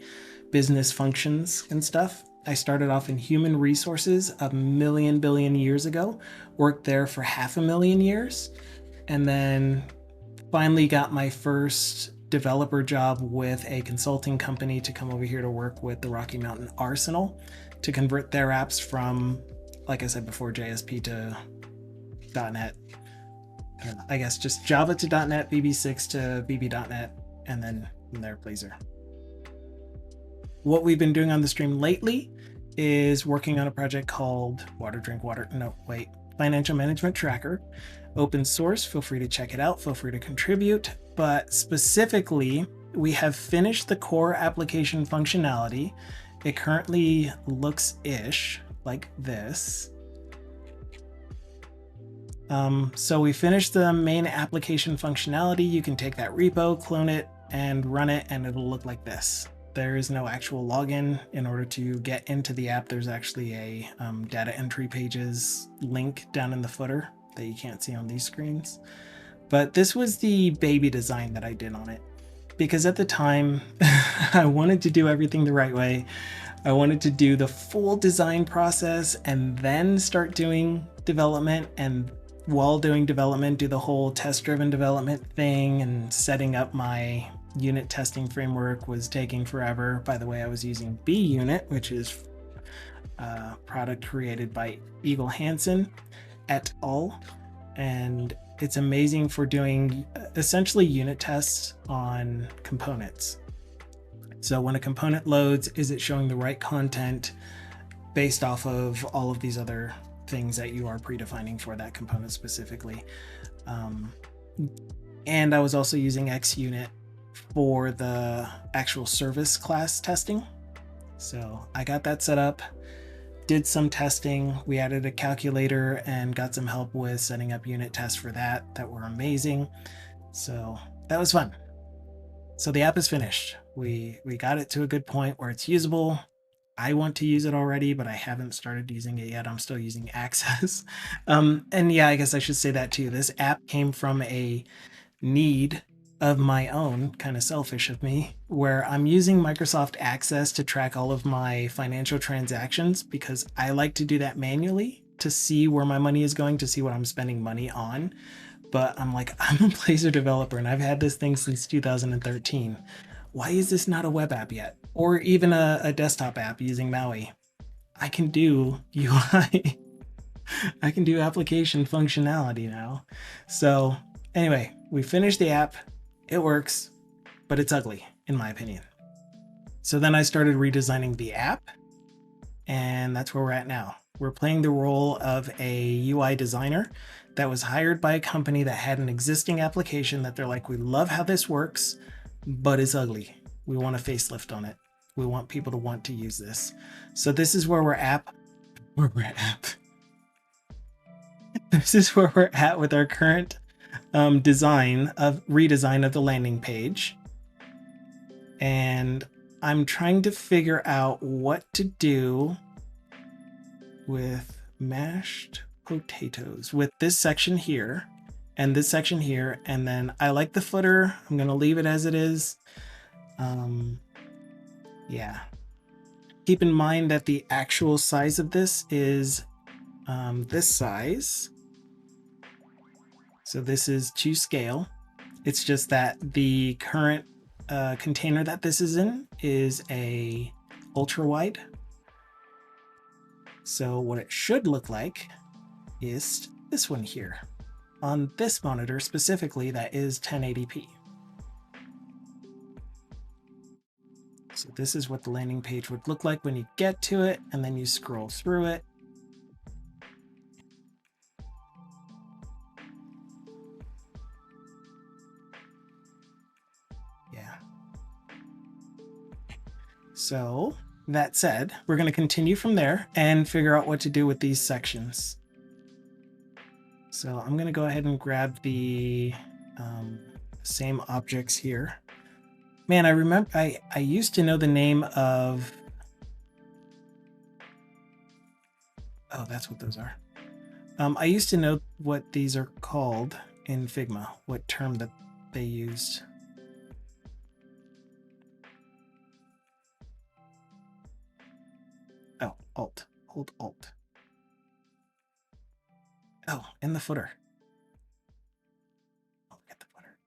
business functions and stuff. I started off in human resources a billion years ago, worked there for 500,000 years, and then finally got my first developer job with a consulting company to come over here to work with the Rocky Mountain Arsenal to convert their apps from, like I said before, JSP to .NET. I guess just Java to .NET, VB6 to VB.NET, and then from there, Blazor. What we've been doing on the stream lately is working on a project called Financial Management Tracker. Open source, feel free to check it out, feel free to contribute. But specifically, we have finished the core application functionality. It currently looks-ish like this. So we finished the main application functionality. You can take that repo, clone it, and run it, and it'll look like this. There is no actual login. In order to get into the app, there's actually a data entry pages link down in the footer that you can't see on these screens. But this was the baby design that I did on it, because at the time I wanted to do everything the right way. I wanted to do the full design process and then start doing development, and while doing development, do the whole test-driven development thing, and setting up my unit testing framework was taking forever. By the way, I was using B-Unit, which is a product created by Eagle Hansen et al. And it's amazing for doing essentially unit tests on components. So when a component loads, is it showing the right content based off of all of these other things that you are predefining for that component specifically? And I was also using XUnit for the actual service class testing. So I got that set up, did some testing. We added a calculator and got some help with setting up unit tests for that were amazing. So that was fun. So the app is finished. We got it to a good point where it's usable. I want to use it already, but I haven't started using it yet. I'm still using Access. And yeah, I guess I should say that too. This app came from a need of my own, kind of selfish of me, where I'm using Microsoft Access to track all of my financial transactions, because I like to do that manually to see where my money is going, to see what I'm spending money on. But I'm like, I'm a Blazor developer and I've had this thing since 2013. Why is this not a web app yet? Or even a desktop app using Maui? I can do UI. I can do application functionality now. So anyway, we finished the app. It works, but it's ugly, in my opinion. So then I started redesigning the app, and that's where we're at now. We're playing the role of a UI designer that was hired by a company that had an existing application that they're like, we love how this works, but it's ugly. We want a facelift on it. We want people to want to use this. So this is where we're at. This is where we're at with our current redesign of the landing page. And I'm trying to figure out what to do with mashed potatoes with this section here and this section here. And then I like the footer. I'm going to leave it as it is. Yeah. Keep in mind that the actual size of this is this size. So this is to scale. It's just that the current container that this is in is a ultra wide. So what it should look like is this one here. On this monitor specifically, that is 1080p. So this is what the landing page would look like when you get to it, and then you scroll through it. Yeah. So that said, we're going to continue from there and figure out what to do with these sections. So I'm going to go ahead and grab the same objects here. Man, I remember I used to know the name of... Oh, that's what those are. I used to know what these are called in Figma, what term that they used. Oh, Alt. Hold Alt. Oh, in the footer. Oh, get the footer.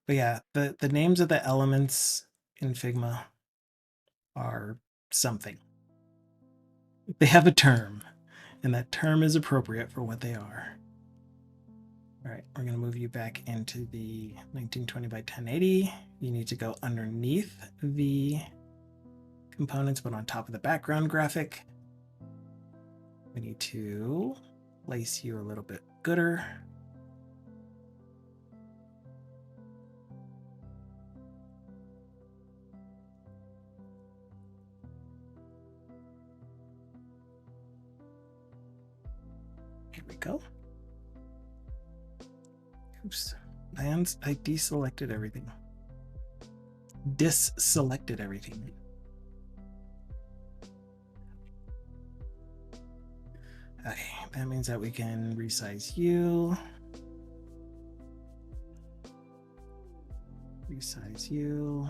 But yeah, the names of the elements in Figma are something. They have a term, and that term is appropriate for what they are. All right, we're going to move you back into the 1920 by 1080. You need to go underneath the components, but on top of the background graphic. We need to place you a little bit gooder. Here we go. Oops. I deselected everything. Disselected everything. Okay, that means that we can resize you. Resize you.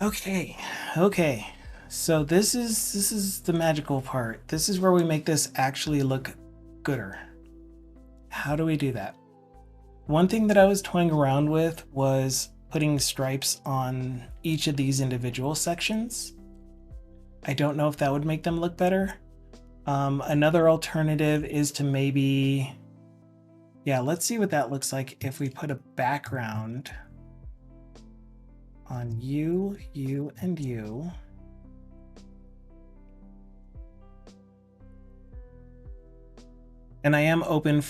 Okay. So this is the magical part. This is where we make this actually look gooder. How do we do that? One thing that I was toying around with was putting stripes on each of these individual sections. I don't know if that would make them look better. Another alternative is to maybe, yeah, let's see what that looks like if we put a background on you, you, and you. And I am open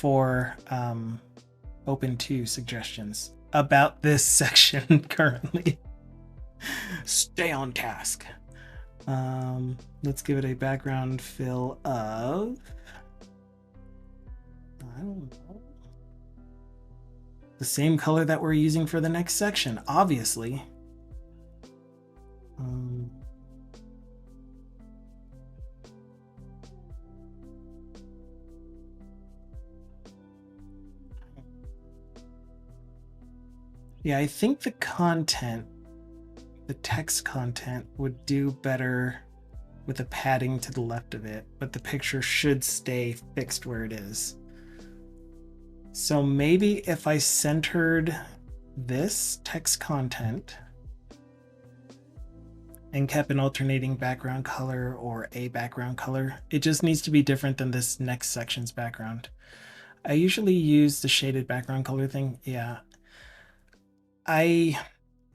to suggestions about this section currently. Stay on task. Let's give it a background fill of, I don't know, the same color that we're using for the next section, obviously. Yeah, I think the content, the text content would do better with a padding to the left of it, but the picture should stay fixed where it is. So maybe if I centered this text content and kept an alternating background color or a background color, it just needs to be different than this next section's background. I usually use the shaded background color thing. Yeah. I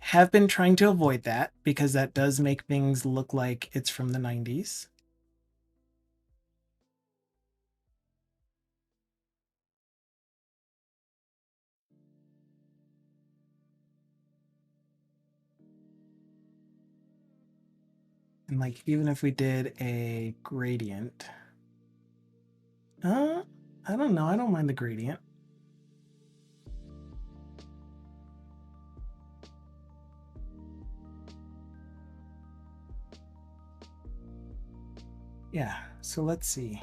have been trying to avoid that because that does make things look like it's from the 90s. And like, even if we did a gradient, I don't know. I don't mind the gradient. Yeah, so let's see.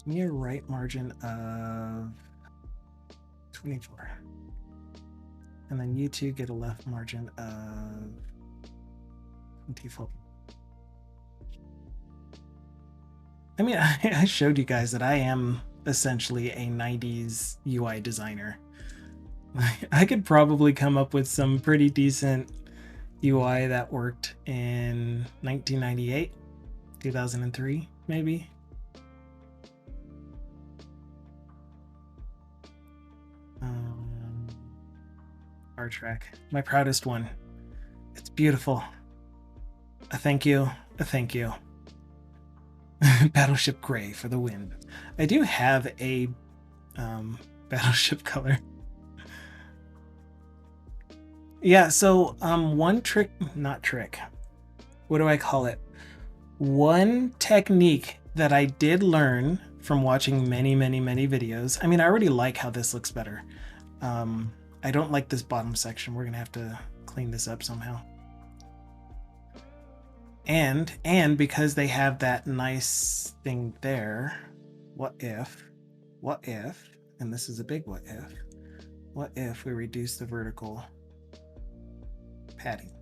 Give me a right margin of 24. And then you two get a left margin of 24. I mean, I showed you guys that I am essentially a 90s UI designer. I could probably come up with some pretty decent UI that worked in 1998, 2003, maybe. Star Trek, my proudest one. It's beautiful. A thank you, a thank you. Battleship gray for the win. I do have a battleship color. Yeah, so one trick, not trick. What do I call it? One technique that I did learn from watching many videos. I mean, I already like how this looks better. I don't like this bottom section. We're gonna have to clean this up somehow. And because they have that nice thing there, what if, and this is a big what if we reduce the vertical padding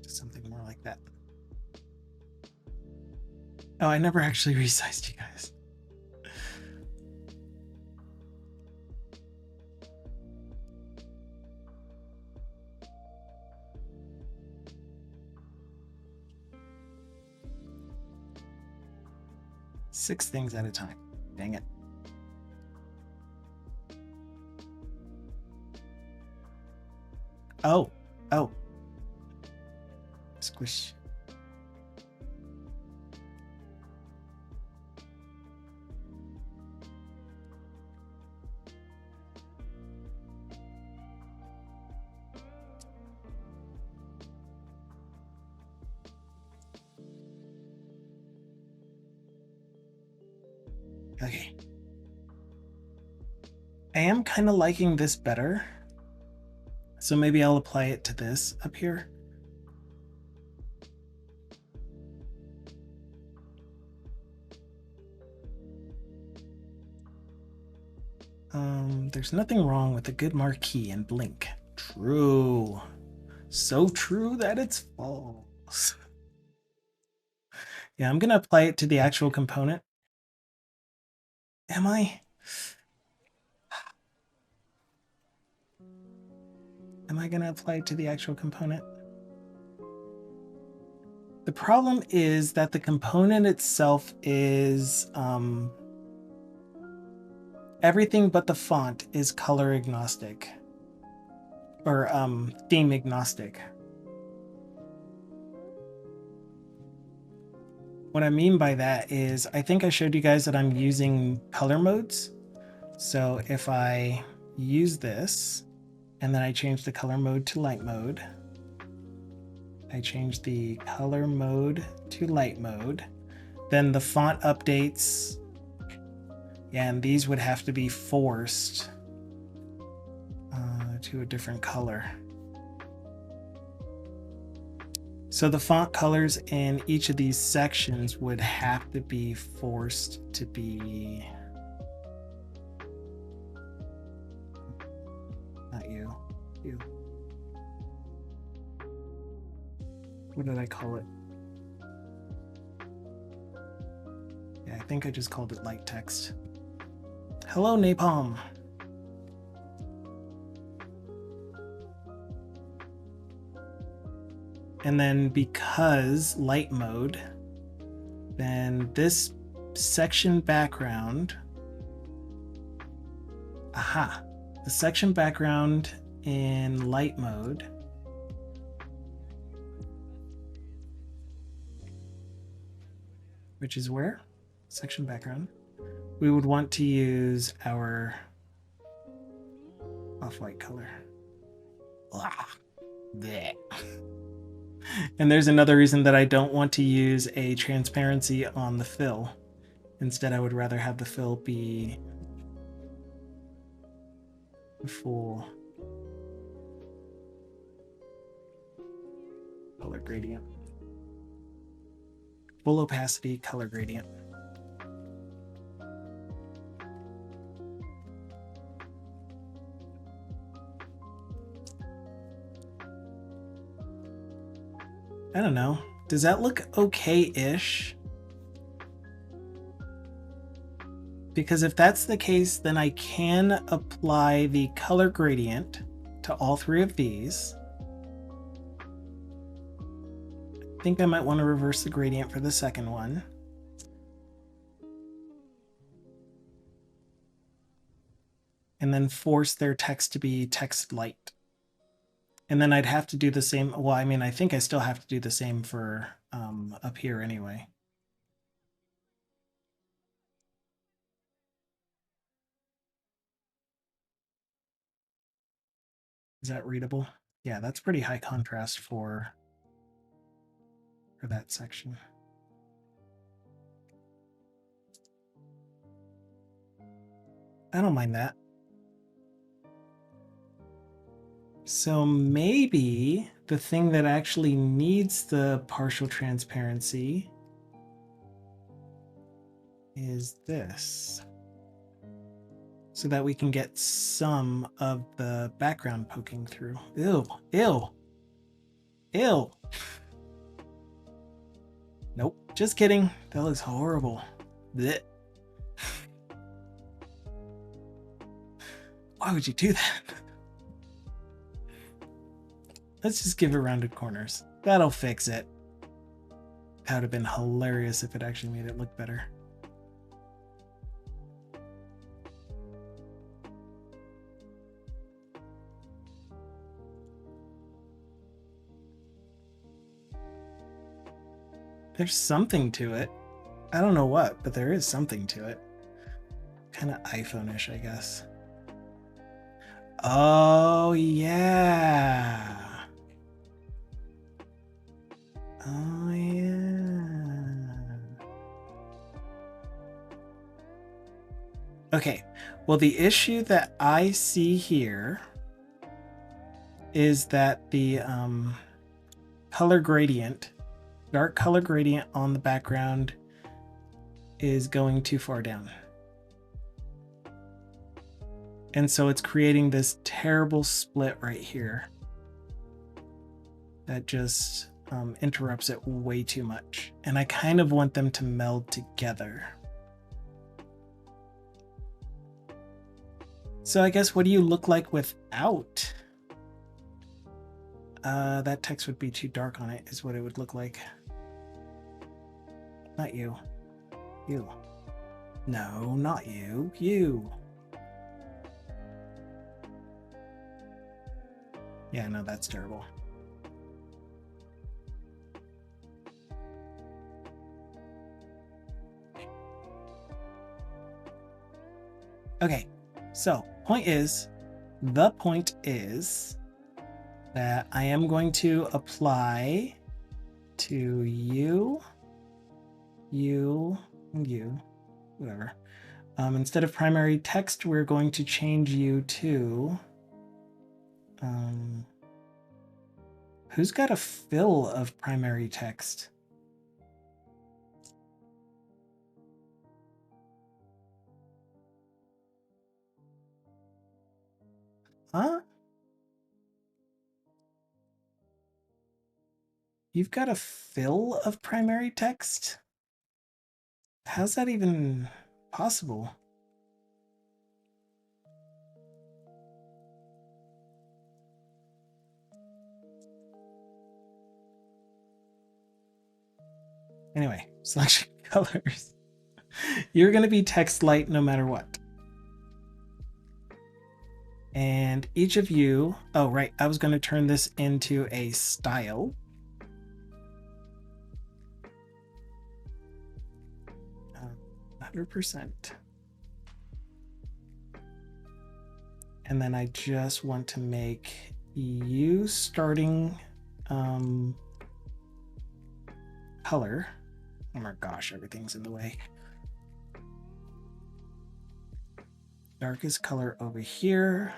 to something more like that? Oh, I never actually resized you guys. Six things at a time. Dang it. Oh. Squish. Okay. I am kind of liking this better. So maybe I'll apply it to this up here. There's nothing wrong with a good marquee and blink. True. So true that it's false. Yeah, I'm gonna apply it to the actual component. Am I? Am I gonna apply it to the actual component? The problem is that the component itself is everything but the font is color agnostic or theme agnostic. What I mean by that is I think I showed you guys that I'm using color modes. So if I use this and then I change the color mode to light mode, I change the color mode to light mode, then the font updates, and these would have to be forced to a different color. So the font colors in each of these sections would have to be forced to be, not you, you. What did I call it? Yeah, I think I just called it light text. Hello, Napalm. And then because light mode, then this section background, the section background in light mode which is where? Section background. We would want to use our off-white color. Blech. And there's another reason that I don't want to use a transparency on the fill. Instead, I would rather have the fill be full color gradient. Full opacity color gradient. I don't know. Does that look okay-ish? Because if that's the case, then I can apply the color gradient to all three of these. I think I might want to reverse the gradient for the second one. And then force their text to be text light. And then I'd have to do the same. Well, I mean, I think I still have to do the same for up here anyway. Is that readable? Yeah, that's pretty high contrast for that section. I don't mind that. So maybe the thing that actually needs the partial transparency is this, so that we can get some of the background poking through. Ew, ew, ew. Nope, just kidding. That looks horrible. Blech. Why would you do that? Let's just give it rounded corners. That'll fix it. That would have been hilarious if it actually made it look better. There's something to it. I don't know what, but there is something to it. Kind of iPhone-ish, I guess. Oh, yeah. Oh, yeah. Okay, well, the issue that I see here is that the color gradient, dark color gradient on the background is going too far down. And so it's creating this terrible split right here that just interrupts it way too much. And I kind of want them to meld together. So I guess, what do you look like without? That text would be too dark on it, is what it would look like. Not you. You. No, not you. You. Yeah, no, that's terrible. Okay, so the point is that I am going to apply to you, and you, whatever. Instead of primary text, we're going to change you to, who's got a fill of primary text? Huh? You've got a fill of primary text? How's that even possible? Anyway, selection colors. You're going to be text light no matter what. And each of you, oh, right, I was going to turn this into a style. 100%. And then I just want to make you starting color. Oh my gosh, everything's in the way. Darkest color over here.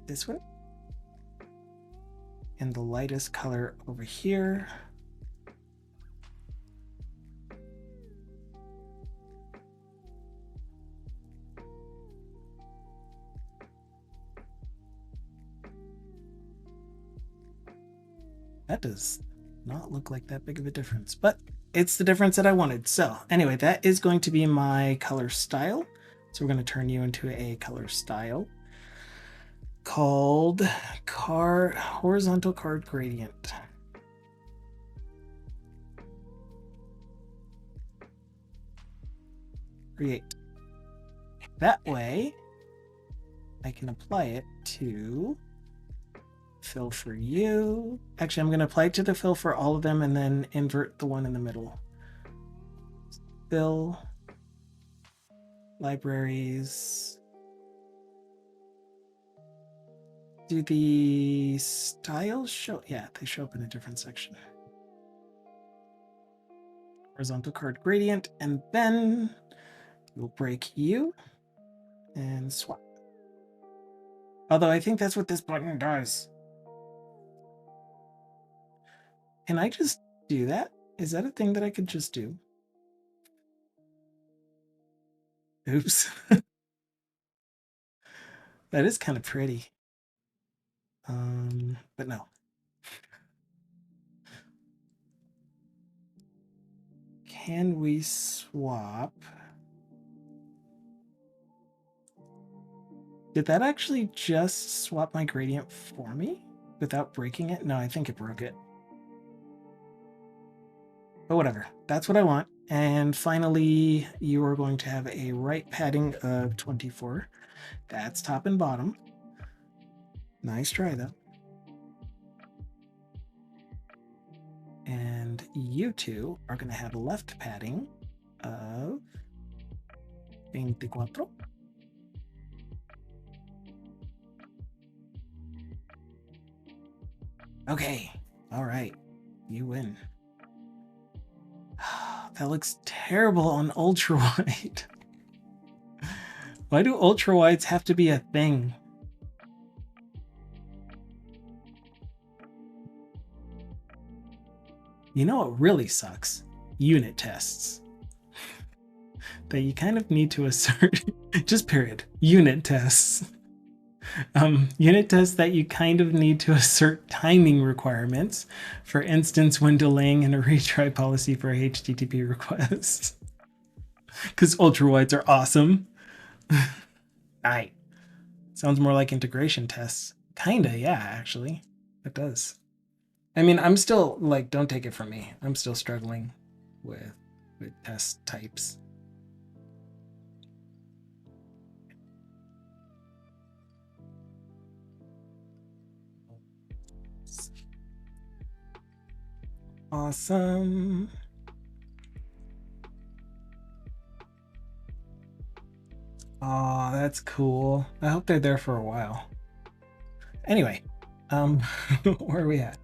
This one. And the lightest color over here. That does not look like that big of a difference, but it's the difference that I wanted. So anyway, that is going to be my color style. So we're going to turn you into a color style called horizontal card gradient. Create. That way I can apply it to fill for you. Actually, I'm going to apply it to the fill for all of them and then invert the one in the middle. Fill, libraries. Do the styles show? Yeah, they show up in a different section. Horizontal card gradient, and then we'll break you and swap. Although I think that's what this button does. Can I just do that? Is that a thing that I could just do? Oops. That is kind of pretty. But no. Can we swap? Did that actually just swap my gradient for me without breaking it? No, I think it broke it. But whatever, that's what I want. And finally, you are going to have a right padding of 24. That's top and bottom. Nice try though. And you two are going to have a left padding of 24. Okay, all right, you win. That looks terrible on ultra wide. Why do ultra wides have to be a thing? You know what really sucks? Unit tests. That you kind of need to assert, just period, unit tests. Unit tests that you kind of need to assert timing requirements. For instance, when delaying in a retry policy for a HTTP request. Because ultra wides are awesome. Alright. Sounds more like integration tests. Kinda, yeah, actually. It does. I mean, I'm still, like, don't take it from me. I'm still struggling with test types. Awesome. Oh, that's cool. I hope they're there for a while. Anyway, where are we at?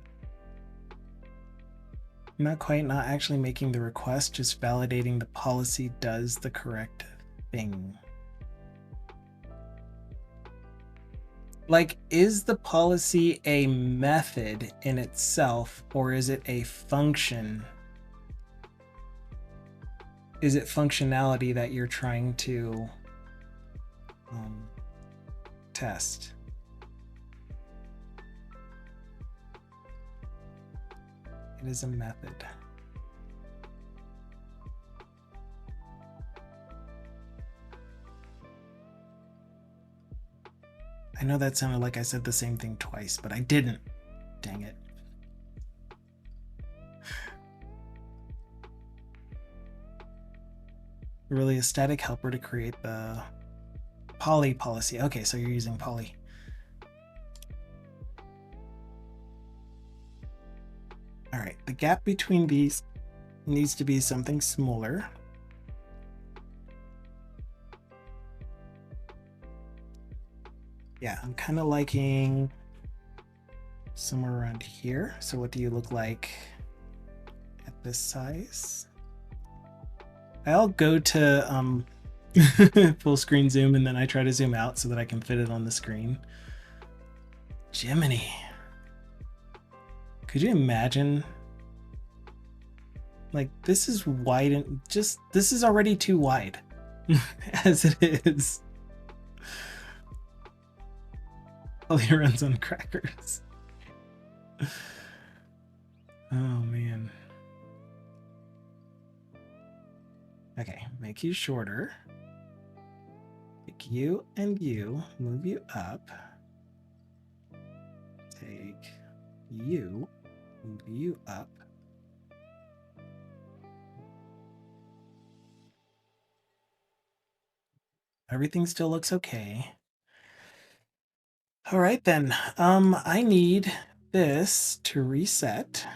Not quite, not actually making the request, just validating the policy does the correct thing. Like, is the policy a method in itself, or is it a function? Is it functionality that you're trying to test? It is a method. I know that sounded like I said the same thing twice, but I didn't. Dang it. Really a static helper to create the poly policy. Okay, so you're using poly. All right, the gap between these needs to be something smaller. Yeah, I'm kind of liking somewhere around here. So what do you look like at this size? I'll go to full screen zoom, and then I try to zoom out so that I can fit it on the screen. Jiminy. Could you imagine? Like, this is wide, and just, this is already too wide as it is. Probably runs on crackers. Oh man. Okay, make you shorter. Take you and you, move you up. Take you, move you up. Everything still looks okay. All right then. I need this to reset.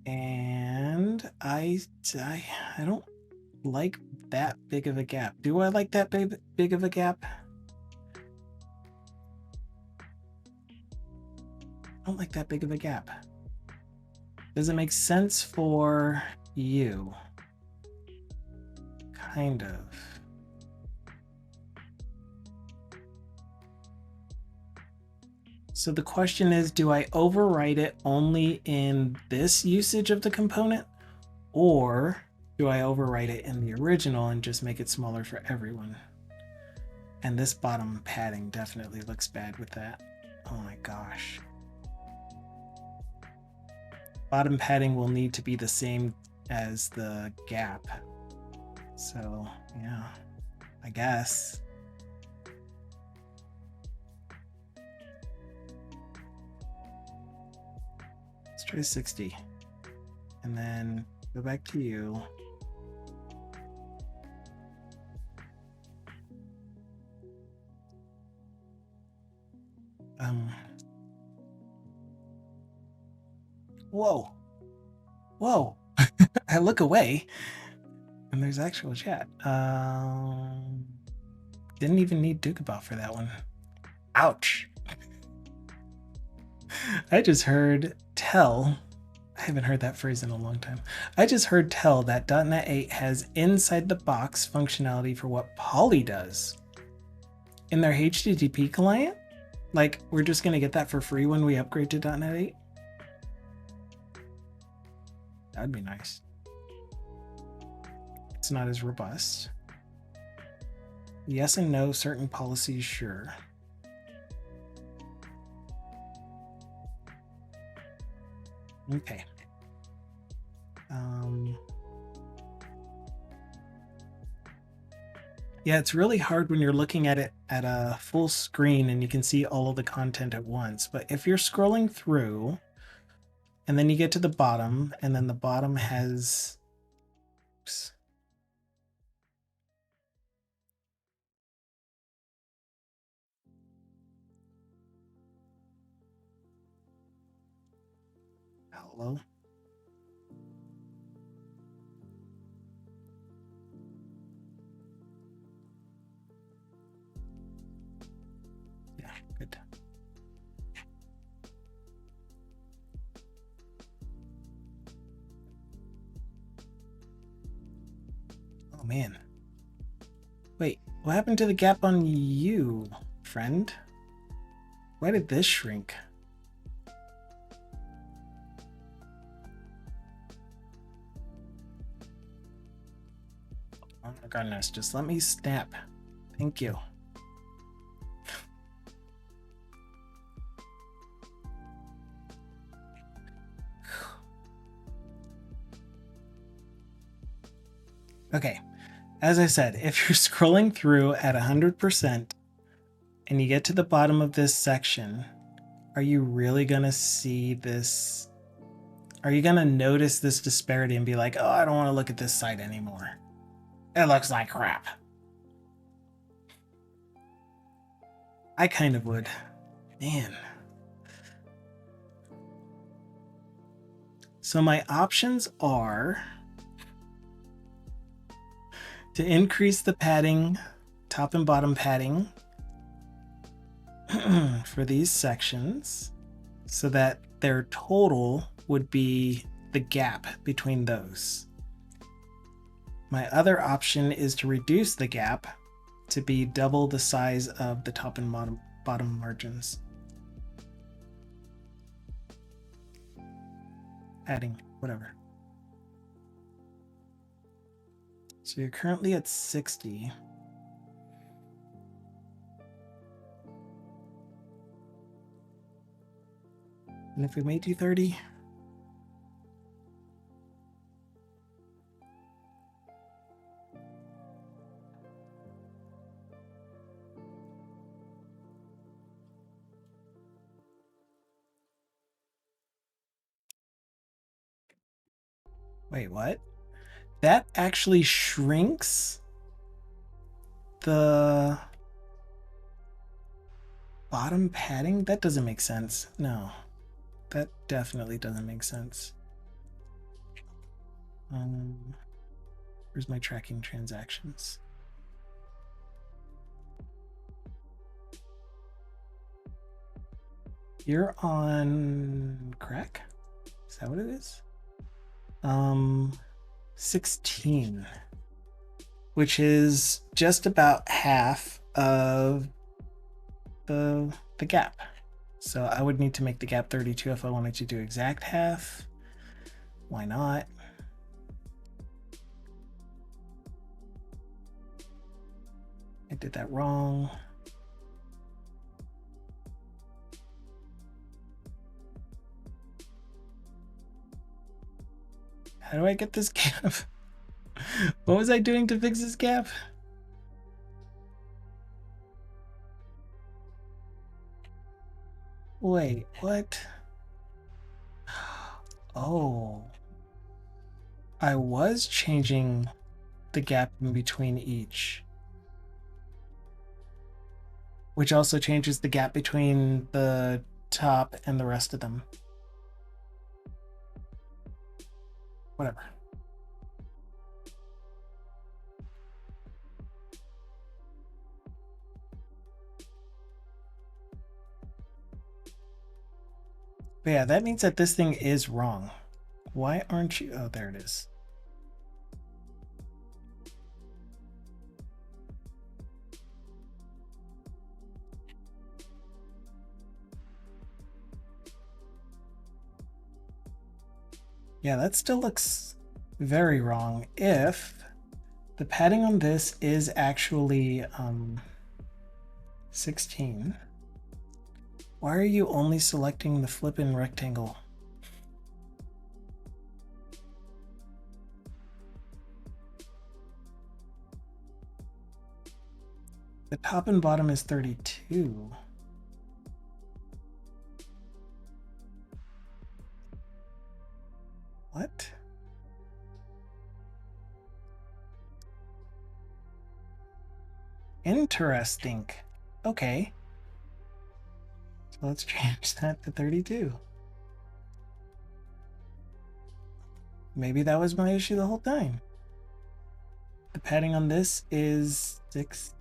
And I don't like that big of a gap. Do I like that big of a gap? I don't like that big of a gap. Does it make sense for you? Kind of. So the question is, do I overwrite it only in this usage of the component, or do I overwrite it in the original and just make it smaller for everyone? And this bottom padding definitely looks bad with that. Oh my gosh. Bottom padding will need to be the same as the gap. So yeah, I guess. Let's try 60. And then go back to you. Whoa. Whoa. I look away and there's actual chat. Didn't even need Dukabot for that one. Ouch. I just heard tell. I haven't heard that phrase in a long time. I just heard tell that .NET 8 has inside the box functionality for what Poly does in their HTTP client. Like, we're just going to get that for free when we upgrade to .NET 8. That'd be nice. It's not as robust. Yes and no, certain policies, sure. Okay. Yeah, it's really hard when you're looking at it at a full screen and you can see all of the content at once. But if you're scrolling through and then you get to the bottom, and then the bottom has... Oops. Hello? Yeah, good. Oh man. Wait, what happened to the gap on you, friend? Why did this shrink? Oh my goodness, just let me snap. Thank you. Okay, as I said, if you're scrolling through at 100% and you get to the bottom of this section, are you really gonna see this? Are you gonna notice this disparity and be like, oh, I don't want to look at this site anymore? It looks like crap. I kind of would. Man. So my options are to increase the padding top and bottom padding for these sections so that their total would be the gap between those. My other option is to reduce the gap to be double the size of the top and bottom margins. Adding, whatever. So you're currently at 60. And if we made you 30? Wait, what? That actually shrinks the bottom padding? That doesn't make sense. No, that definitely doesn't make sense. Where's my tracking transactions? You're on crack? Is that what it is? 16, which is just about half of the gap. So I would need to make the gap 32 if I wanted to do exact half. Why not? I did that wrong. How do I get this gap? What was I doing to fix this gap? Wait, what? Oh. I was changing the gap in between each, which also changes the gap between the top and the rest of them. Whatever. But yeah, that means that this thing is wrong. Why aren't you? Oh, there it is. Yeah, that still looks very wrong if the padding on this is actually 16. Why are you only selecting the flip-in rectangle? The top and bottom is 32. What? Interesting. Okay. So let's change that to 32. Maybe that was my issue the whole time. The padding on this is 16.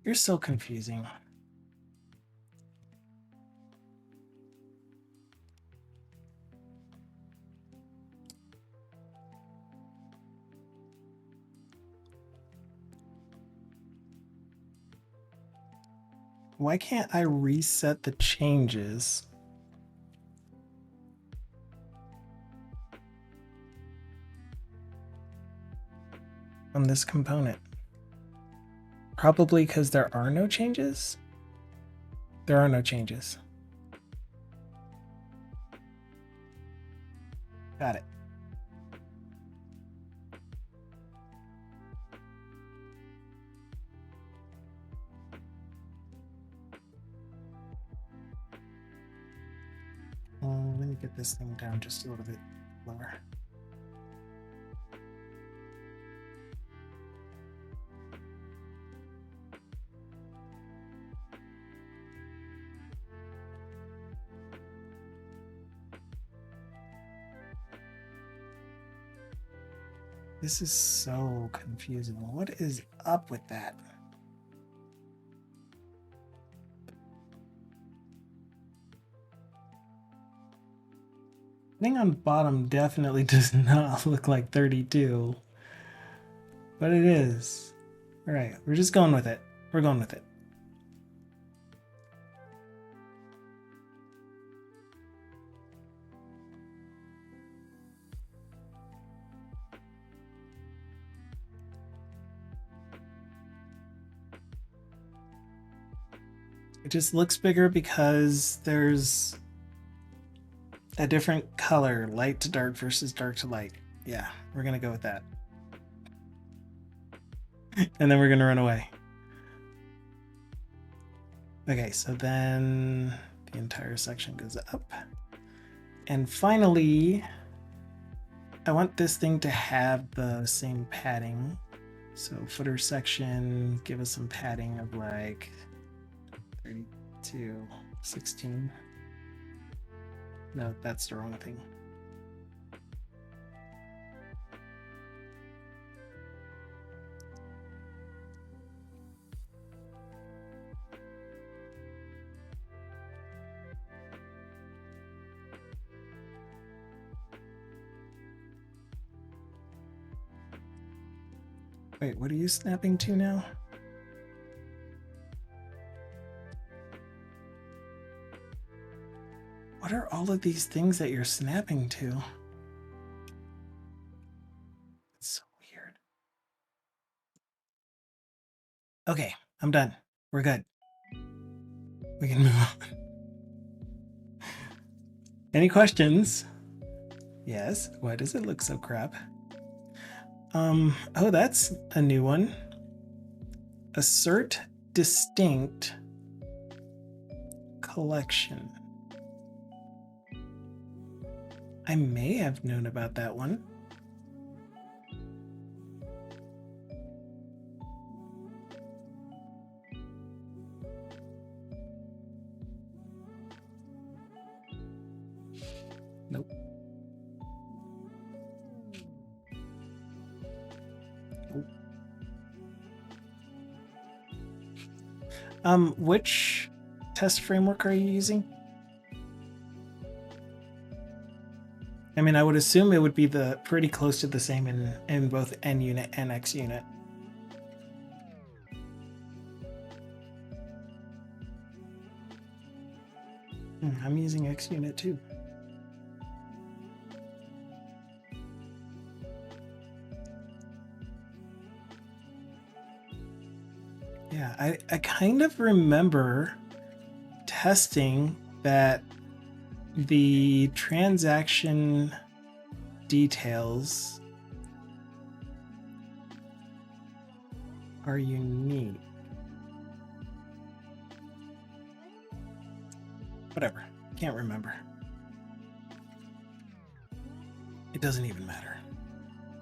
You're so confusing. Why can't I reset the changes? On this component? Probably because there are no changes? There are no changes. Got it. Let me get this thing down just a little bit lower. This is so confusing. What is up with that? Thing on bottom definitely does not look like 32. But it is. Alright, we're just going with it. We're going with it. It just looks bigger because there's a different color, light to dark versus dark to light. Yeah, we're gonna go with that. And then we're gonna run away. Okay, so then the entire section goes up. And finally, I want this thing to have the same padding. So footer section, give us some padding of like 32, 16. No, that's the wrong thing. Wait, what are you snapping to now? What are all of these things that you're snapping to? It's so weird. Okay, I'm done. We're good. We can move on. Any questions? Yes. Why does it look so crap? Oh, that's a new one. Assert distinct collection. I may have known about that one. Nope. Which test framework are you using? I mean, I would assume it would be the pretty close to the same in both NUnit and XUnit. I'm using XUnit too. Yeah, I kind of remember testing that the transaction details are unique. Whatever, can't remember. It doesn't even matter.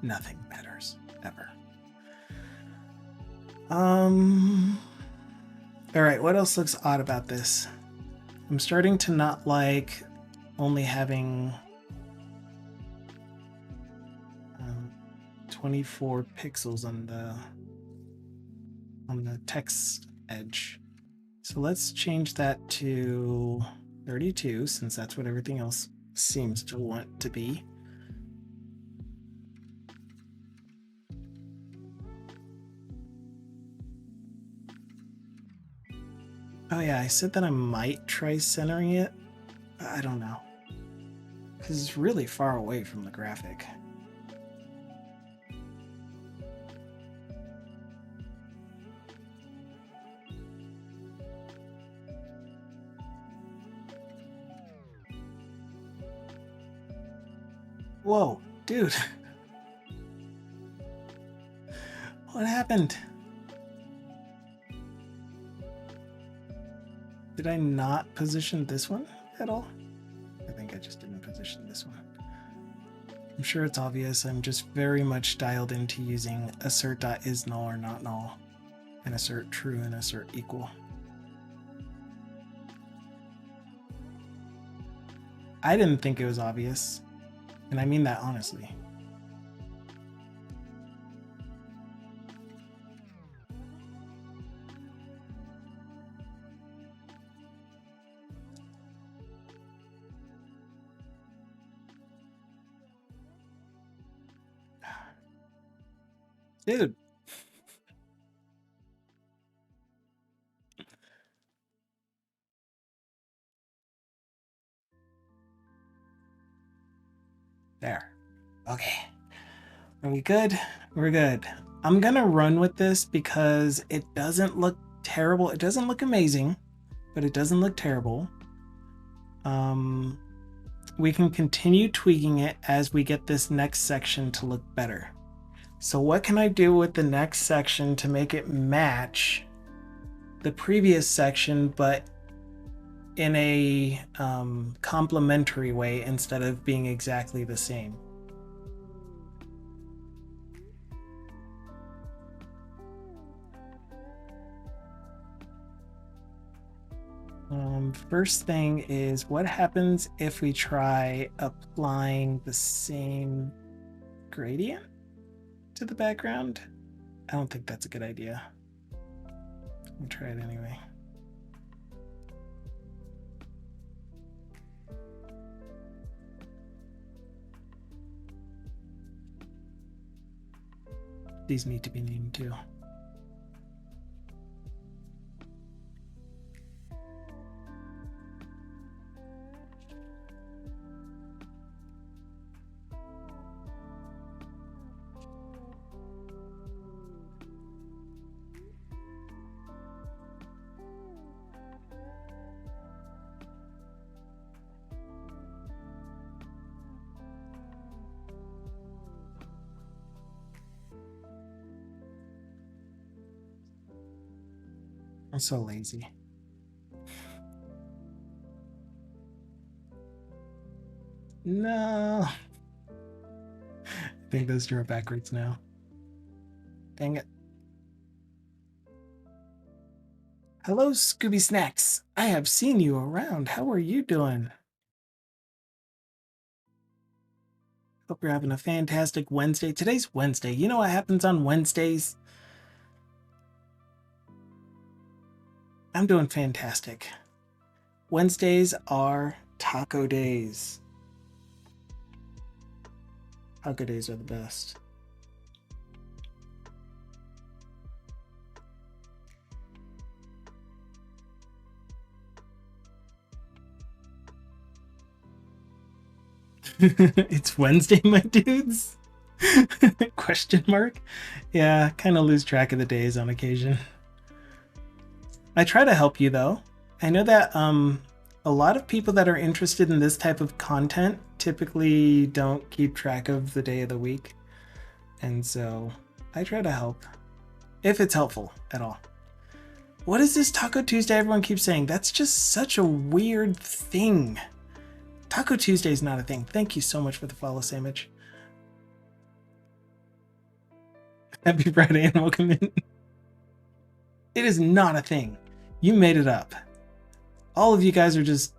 Nothing matters, ever. All right, what else looks odd about this? I'm starting to not like only having 24 pixels on the text edge. So let's change that to 32, since that's what everything else seems to want to be. Oh yeah, I said that I might try centering it. I don't know, because it's really far away from the graphic. Whoa, dude. What happened? Did I not position this one at all? I think I just didn't position this one. I'm sure it's obvious. I'm just very much dialed into using assert.isNull or not null, and assert true and assert equal. I didn't think it was obvious, and I mean that honestly. Dude. There. Okay. Are we good? We're good. I'm gonna run with this because it doesn't look terrible. It doesn't look amazing, but it doesn't look terrible. We can continue tweaking it as we get this next section to look better. So what can I do with the next section to make it match the previous section, but in a complementary way instead of being exactly the same? First thing is, what happens if we try applying the same gradient to the background? I don't think that's a good idea. We'll try it anyway. These need to be named too. I'm so lazy. No. I think those drew it backwards now. Dang it. Hello, Scooby Snacks. I have seen you around. How are you doing? Hope you're having a fantastic Wednesday. Today's Wednesday. You know what happens on Wednesdays? I'm doing fantastic. Wednesdays are taco days. Taco days are the best. It's Wednesday, my dudes? Question mark? Yeah, kind of lose track of the days on occasion. I try to help you though. I know that a lot of people that are interested in this type of content typically don't keep track of the day of the week. And so I try to help if it's helpful at all. What is this Taco Tuesday everyone keeps saying? That's just such a weird thing. Taco Tuesday is not a thing. Thank you so much for the follow, Sandwich. Happy Friday and welcome in. It is not a thing. You made it up. All of you guys are just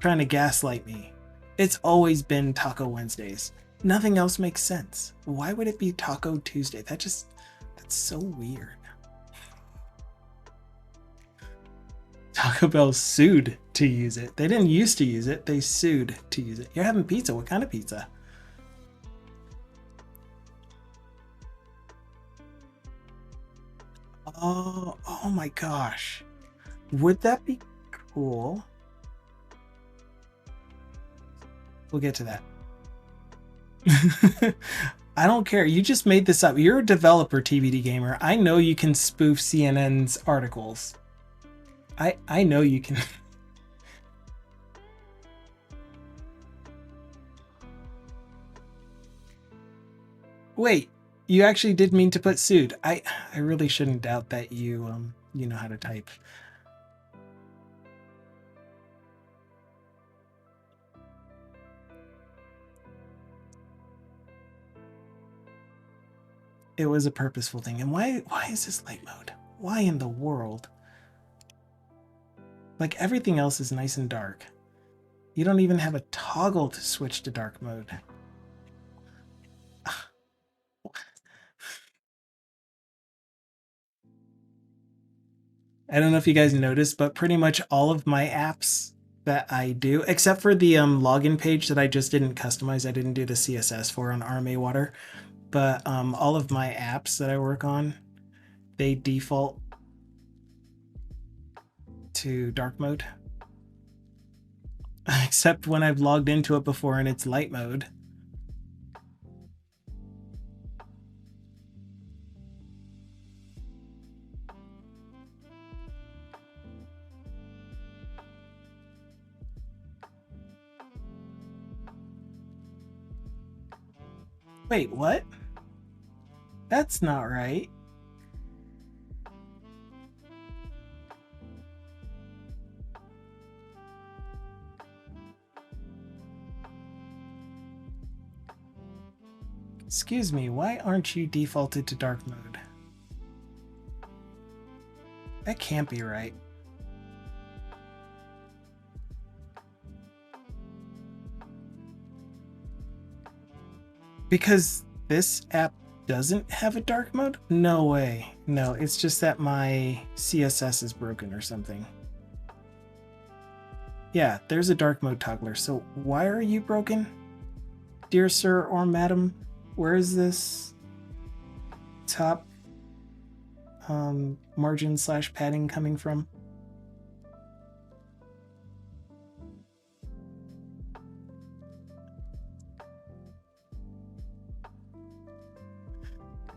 trying to gaslight me. It's always been Taco Wednesdays. Nothing else makes sense. Why would it be Taco Tuesday? That's so weird. Taco Bell sued to use it. They didn't used to use it. They sued to use it. You're having pizza. What kind of pizza? Oh my gosh. Would that be cool? We'll get to that. I don't care. You just made this up. You're a developer, TBD Gamer. I know you can spoof CNN's articles. I know you can. Wait, you actually did mean to put sued. I really shouldn't doubt that you you know how to type. It was a purposeful thing. And why is this light mode? Why in the world? Like everything else is nice and dark. You don't even have a toggle to switch to dark mode. I don't know if you guys noticed, but pretty much all of my apps that I do, except for the login page that I just didn't customize, I didn't do the CSS for on RMA Water. but all of my apps that I work on, they default to dark mode. Except when I've logged into it before and it's light mode. Wait, what? That's not right. Excuse me, why aren't you defaulted to dark mode? That can't be right. Because this app doesn't have a dark mode? No way. No, it's just that my CSS is broken or something. Yeah, there's a dark mode toggler. So why are you broken? Dear sir or madam, where is this top margin / padding coming from?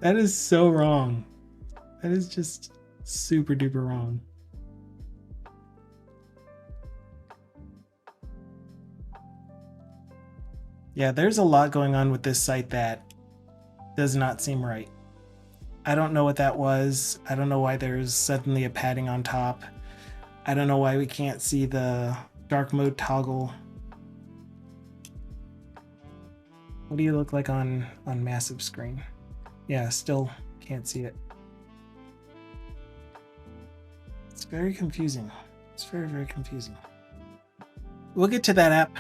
That is so wrong. That is just super duper wrong. Yeah, there's a lot going on with this site that does not seem right. I don't know what that was. I don't know why there's suddenly a padding on top. I don't know why we can't see the dark mode toggle. What do you look like on massive screen? Yeah, still can't see it. It's very confusing. It's very, very confusing. We'll get to that app.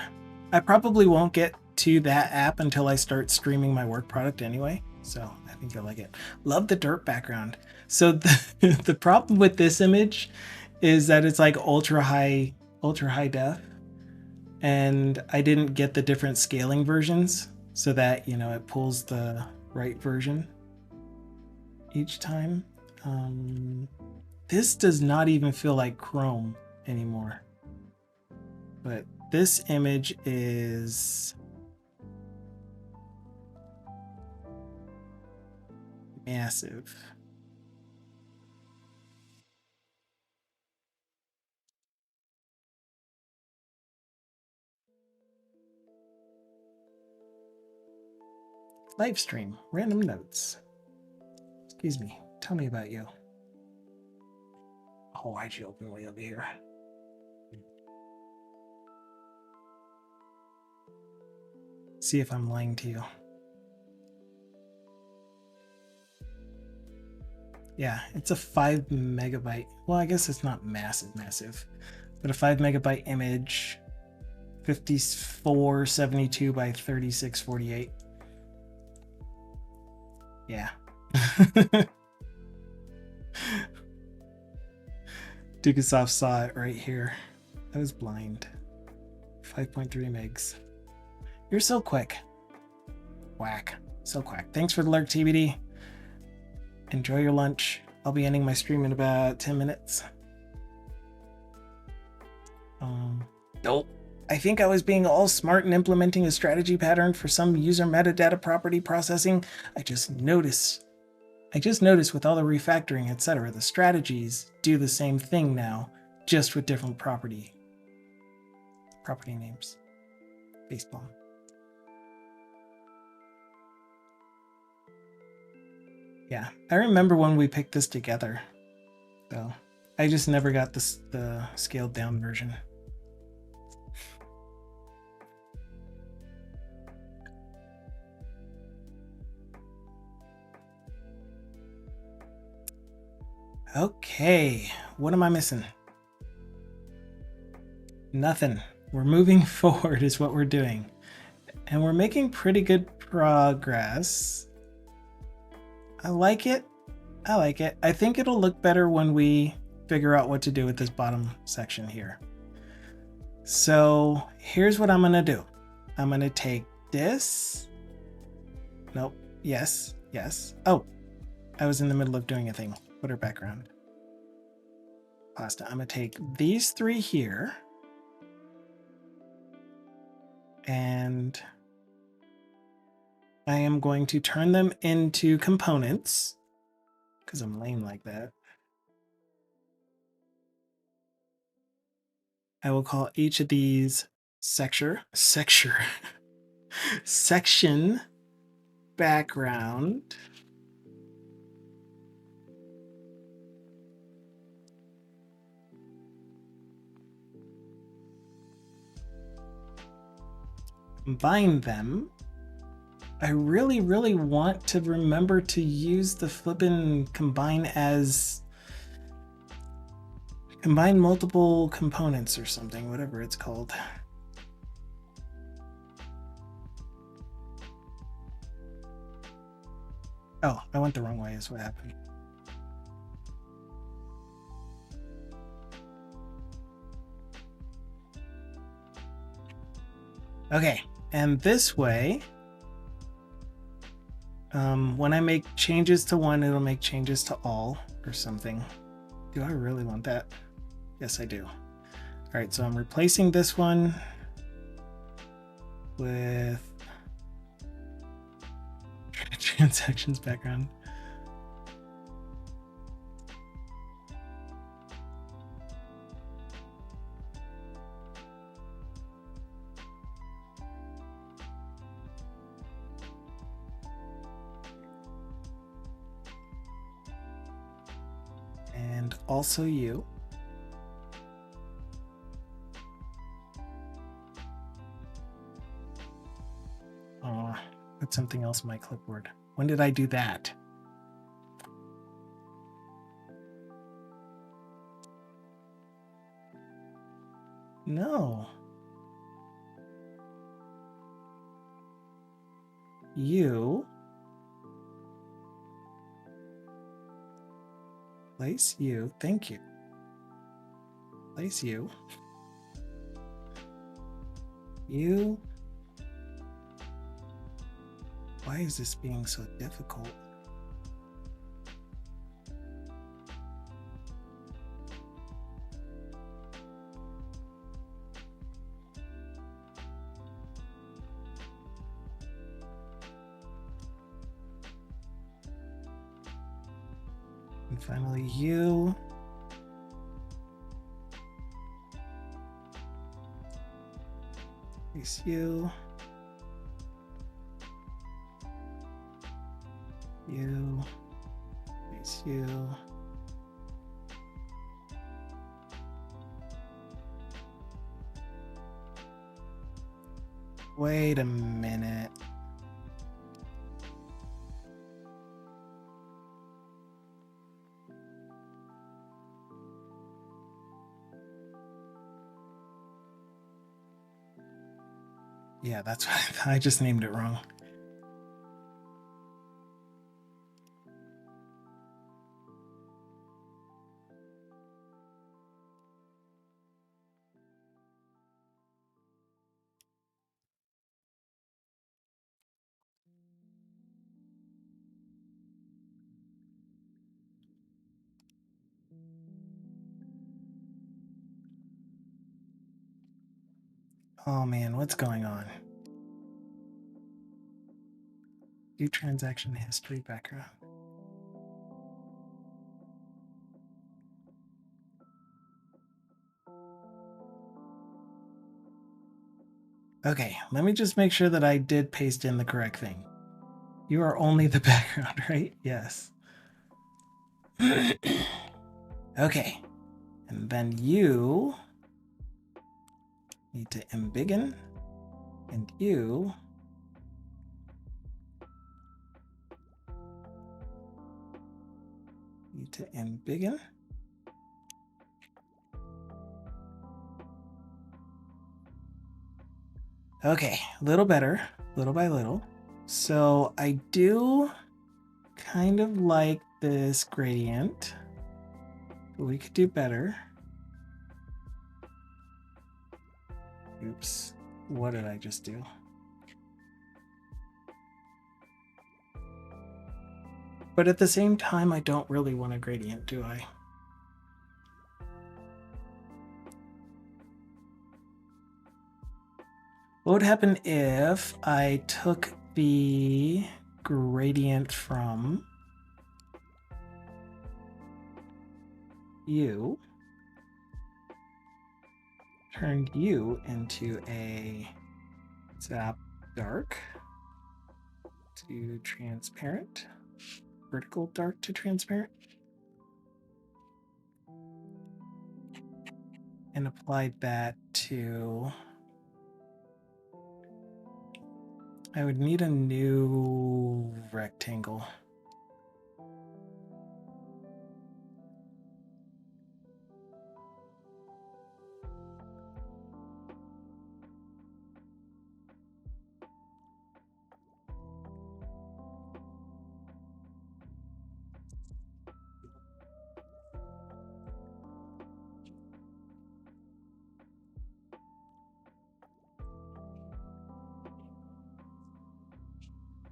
I probably won't get to that app until I start streaming my work product anyway. So I think you'll like it. Love the dirt background. So the problem with this image is that it's like ultra high def. And I didn't get the different scaling versions so that, you know, it pulls the right version each time. This does not even feel like Chrome anymore. But this image is massive. Live stream, random notes. Excuse me, tell me about you. Oh, why'd you open way over here? See if I'm lying to you. Yeah, it's a 5 megabyte. Well, I guess it's not massive, but a 5 megabyte image, 5472 by 3648. Yeah. Dukasoft saw it right here. I was blind. 5.3 megs. You're so quick. Whack. So quick. Thanks for the lurk, TBD. Enjoy your lunch. I'll be ending my stream in about 10 minutes. Nope. I think I was being all smart and implementing a strategy pattern for some user metadata property processing. I just noticed with all the refactoring, etc., the strategies do the same thing now, just with different property names. Facepalm. Yeah, I remember when we picked this together, though. I just never got the scaled down version. Okay, what am I missing? Nothing. We're moving forward is what we're doing. And we're making pretty good progress. I like it. I like it. I think it'll look better when we figure out what to do with this bottom section here. So here's what I'm going to do. I'm going to take this. Nope. Yes, yes. Oh, I was in the middle of doing a thing. Footer background. Pasta. I'm gonna take these three here. And I am going to turn them into components because I'm lame like that. I will call each of these section background. Combine them. I really, really want to remember to use the flippin' combine multiple components or something, whatever it's called. Oh, I went the wrong way is what happened. Okay, and this way, when I make changes to one, it'll make changes to all or something. Do I really want that? Yes, I do. All right, so I'm replacing this one with transactions background. And also you. Oh, put something else on my clipboard. When did I do that? No. You. Place you. Thank you. Place you. You. Why is this being so difficult? And finally, you. Place you. You. Place you. Wait a minute. Yeah, that's what I just named it wrong. Oh man, what's going on? Do transaction history background. Okay, let me just make sure that I did paste in the correct thing. You are only the background, right? Yes. Okay. And then you need to embiggen, and you need to embiggen. Okay, a little better, little by little. So I do kind of like this gradient, but we could do better. Oops, what did I just do? But at the same time, I don't really want a gradient, do I? What would happen if I took the gradient from you, turned you into a zap dark to transparent, vertical dark to transparent, and applied that to, I would need a new rectangle.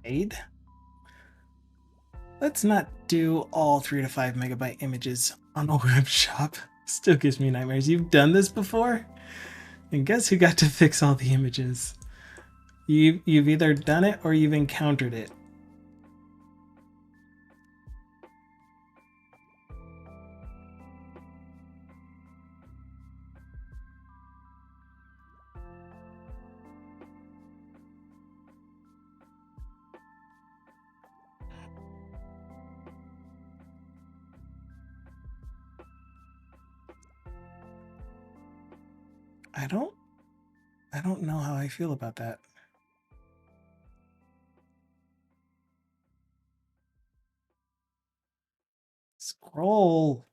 Aid. Let's not do all 3 to 5 megabyte images on a web shop. Still gives me nightmares. You've done this before? And guess who got to fix all the images? You've either done it or you've encountered it. I don't know how I feel about that. Scroll.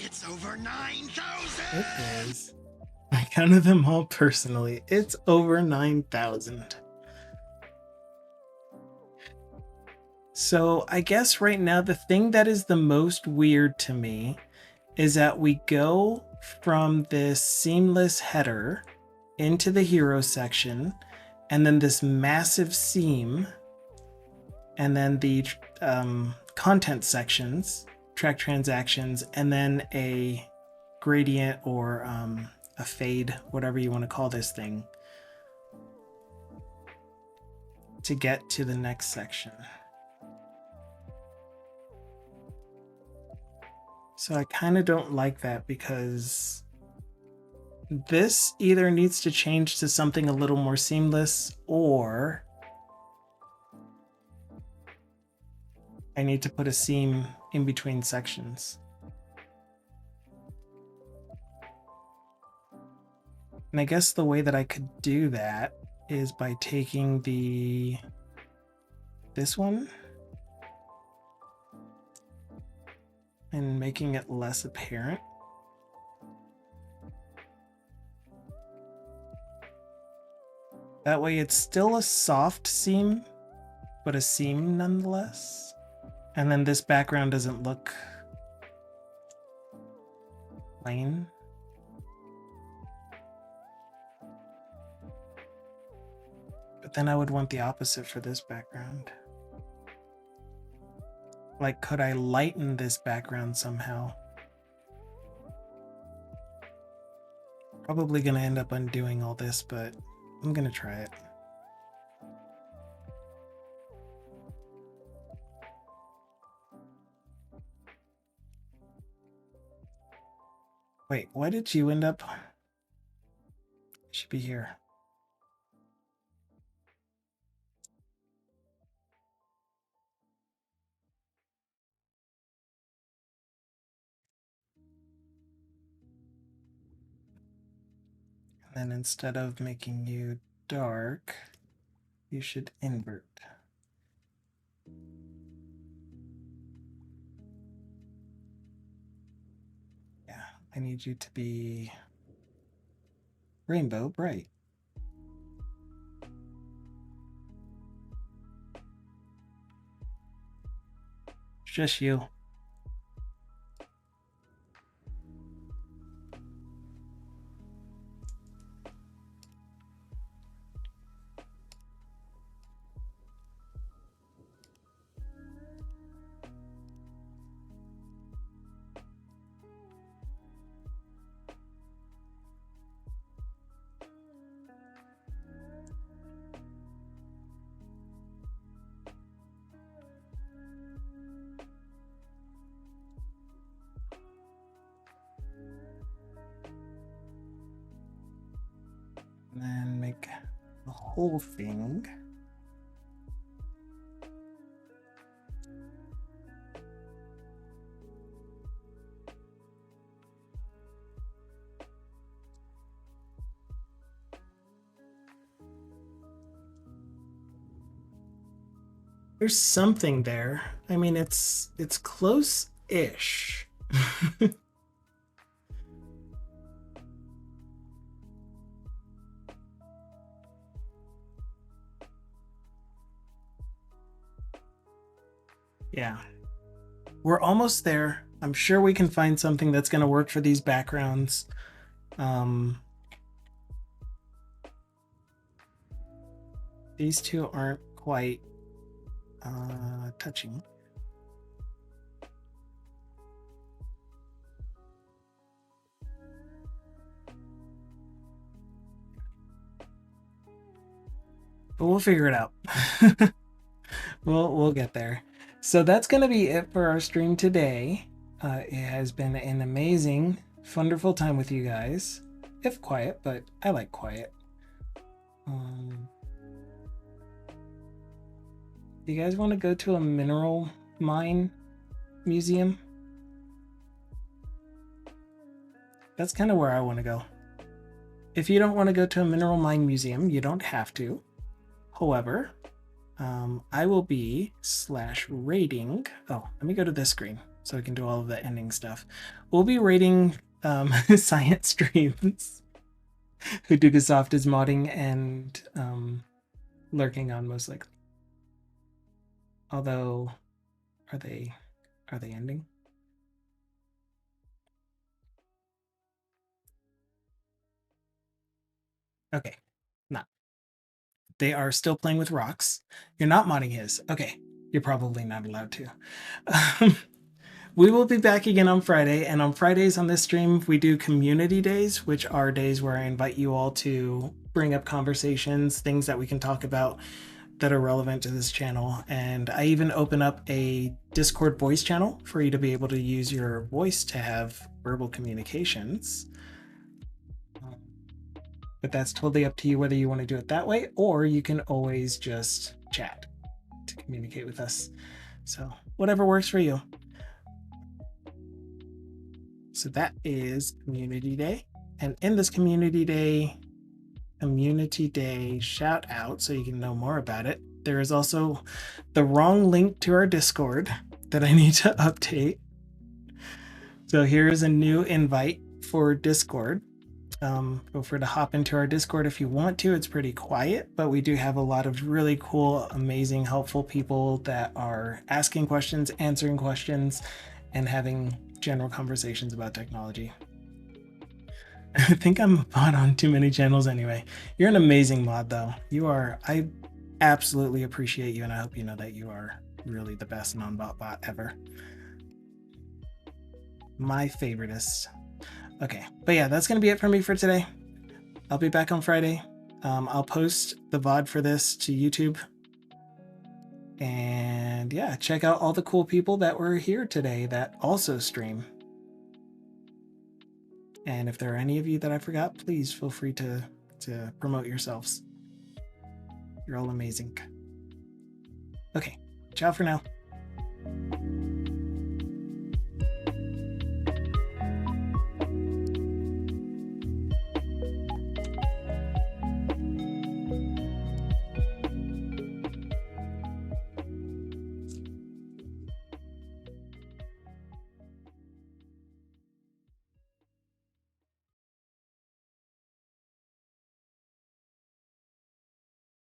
It's over 9,000! It is. I counted them all personally. It's over 9,000. So I guess right now the thing that is the most weird to me is that we go from this seamless header into the hero section, and then this massive seam, and then the content sections, track transactions, and then a gradient or a fade, whatever you want to call this thing, to get to the next section. So I kind of don't like that, because this either needs to change to something a little more seamless, or I need to put a seam in between sections. And I guess the way that I could do that is by taking this one and making it less apparent. That way it's still a soft seam, but a seam nonetheless. And then this background doesn't look plain. But then I would want the opposite for this background. Like, could I lighten this background somehow? Probably gonna end up undoing all this, but I'm gonna try it. Wait, why did you end up? It should be here. And then instead of making you dark, you should invert. I need you to be rainbow bright. Just you. And then make the whole thing. There's something there. I mean, it's close-ish. Yeah. We're almost there. I'm sure we can find something that's going to work for these backgrounds. These two aren't quite touching. But we'll figure it out. We'll get there. So that's going to be it for our stream today. It has been an amazing, wonderful time with you guys. If quiet, but I like quiet. Do you guys want to go to a mineral mine museum? That's kind of where I want to go. If you don't want to go to a mineral mine museum, you don't have to. However, I will be /rating. Oh, let me go to this screen so I can do all of the ending stuff. We'll be rating science streams. Hudugasoft is modding and lurking on most likely. Although, are they ending? Okay, not. They are still playing with rocks. You're not modding his. Okay, you're probably not allowed to. We will be back again on Friday, and on Fridays on this stream, we do community days, which are days where I invite you all to bring up conversations, things that we can talk about that are relevant to this channel. And I even open up a Discord voice channel for you to be able to use your voice to have verbal communications. But that's totally up to you whether you want to do it that way, or you can always just chat to communicate with us. So whatever works for you. So that is Community Day. And in this Community Day shout out, so you can know more about it, there is also the wrong link to our Discord that I need to update. So here is a new invite for Discord. Feel free to hop into our Discord if you want to. It's pretty quiet, but we do have a lot of really cool, amazing, helpful people that are asking questions, answering questions, and having general conversations about technology. I think I'm a bot on too many channels anyway. You're an amazing mod though. You are. I absolutely appreciate you, and I hope you know that you are really the best non-bot bot ever. My favoriteest. Okay, but yeah, that's gonna be it for me for today. I'll be back on Friday. I'll post the VOD for this to YouTube. And yeah, check out all the cool people that were here today that also stream. And if there are any of you that I forgot, please feel free to promote yourselves. You're all amazing. Okay, ciao for now.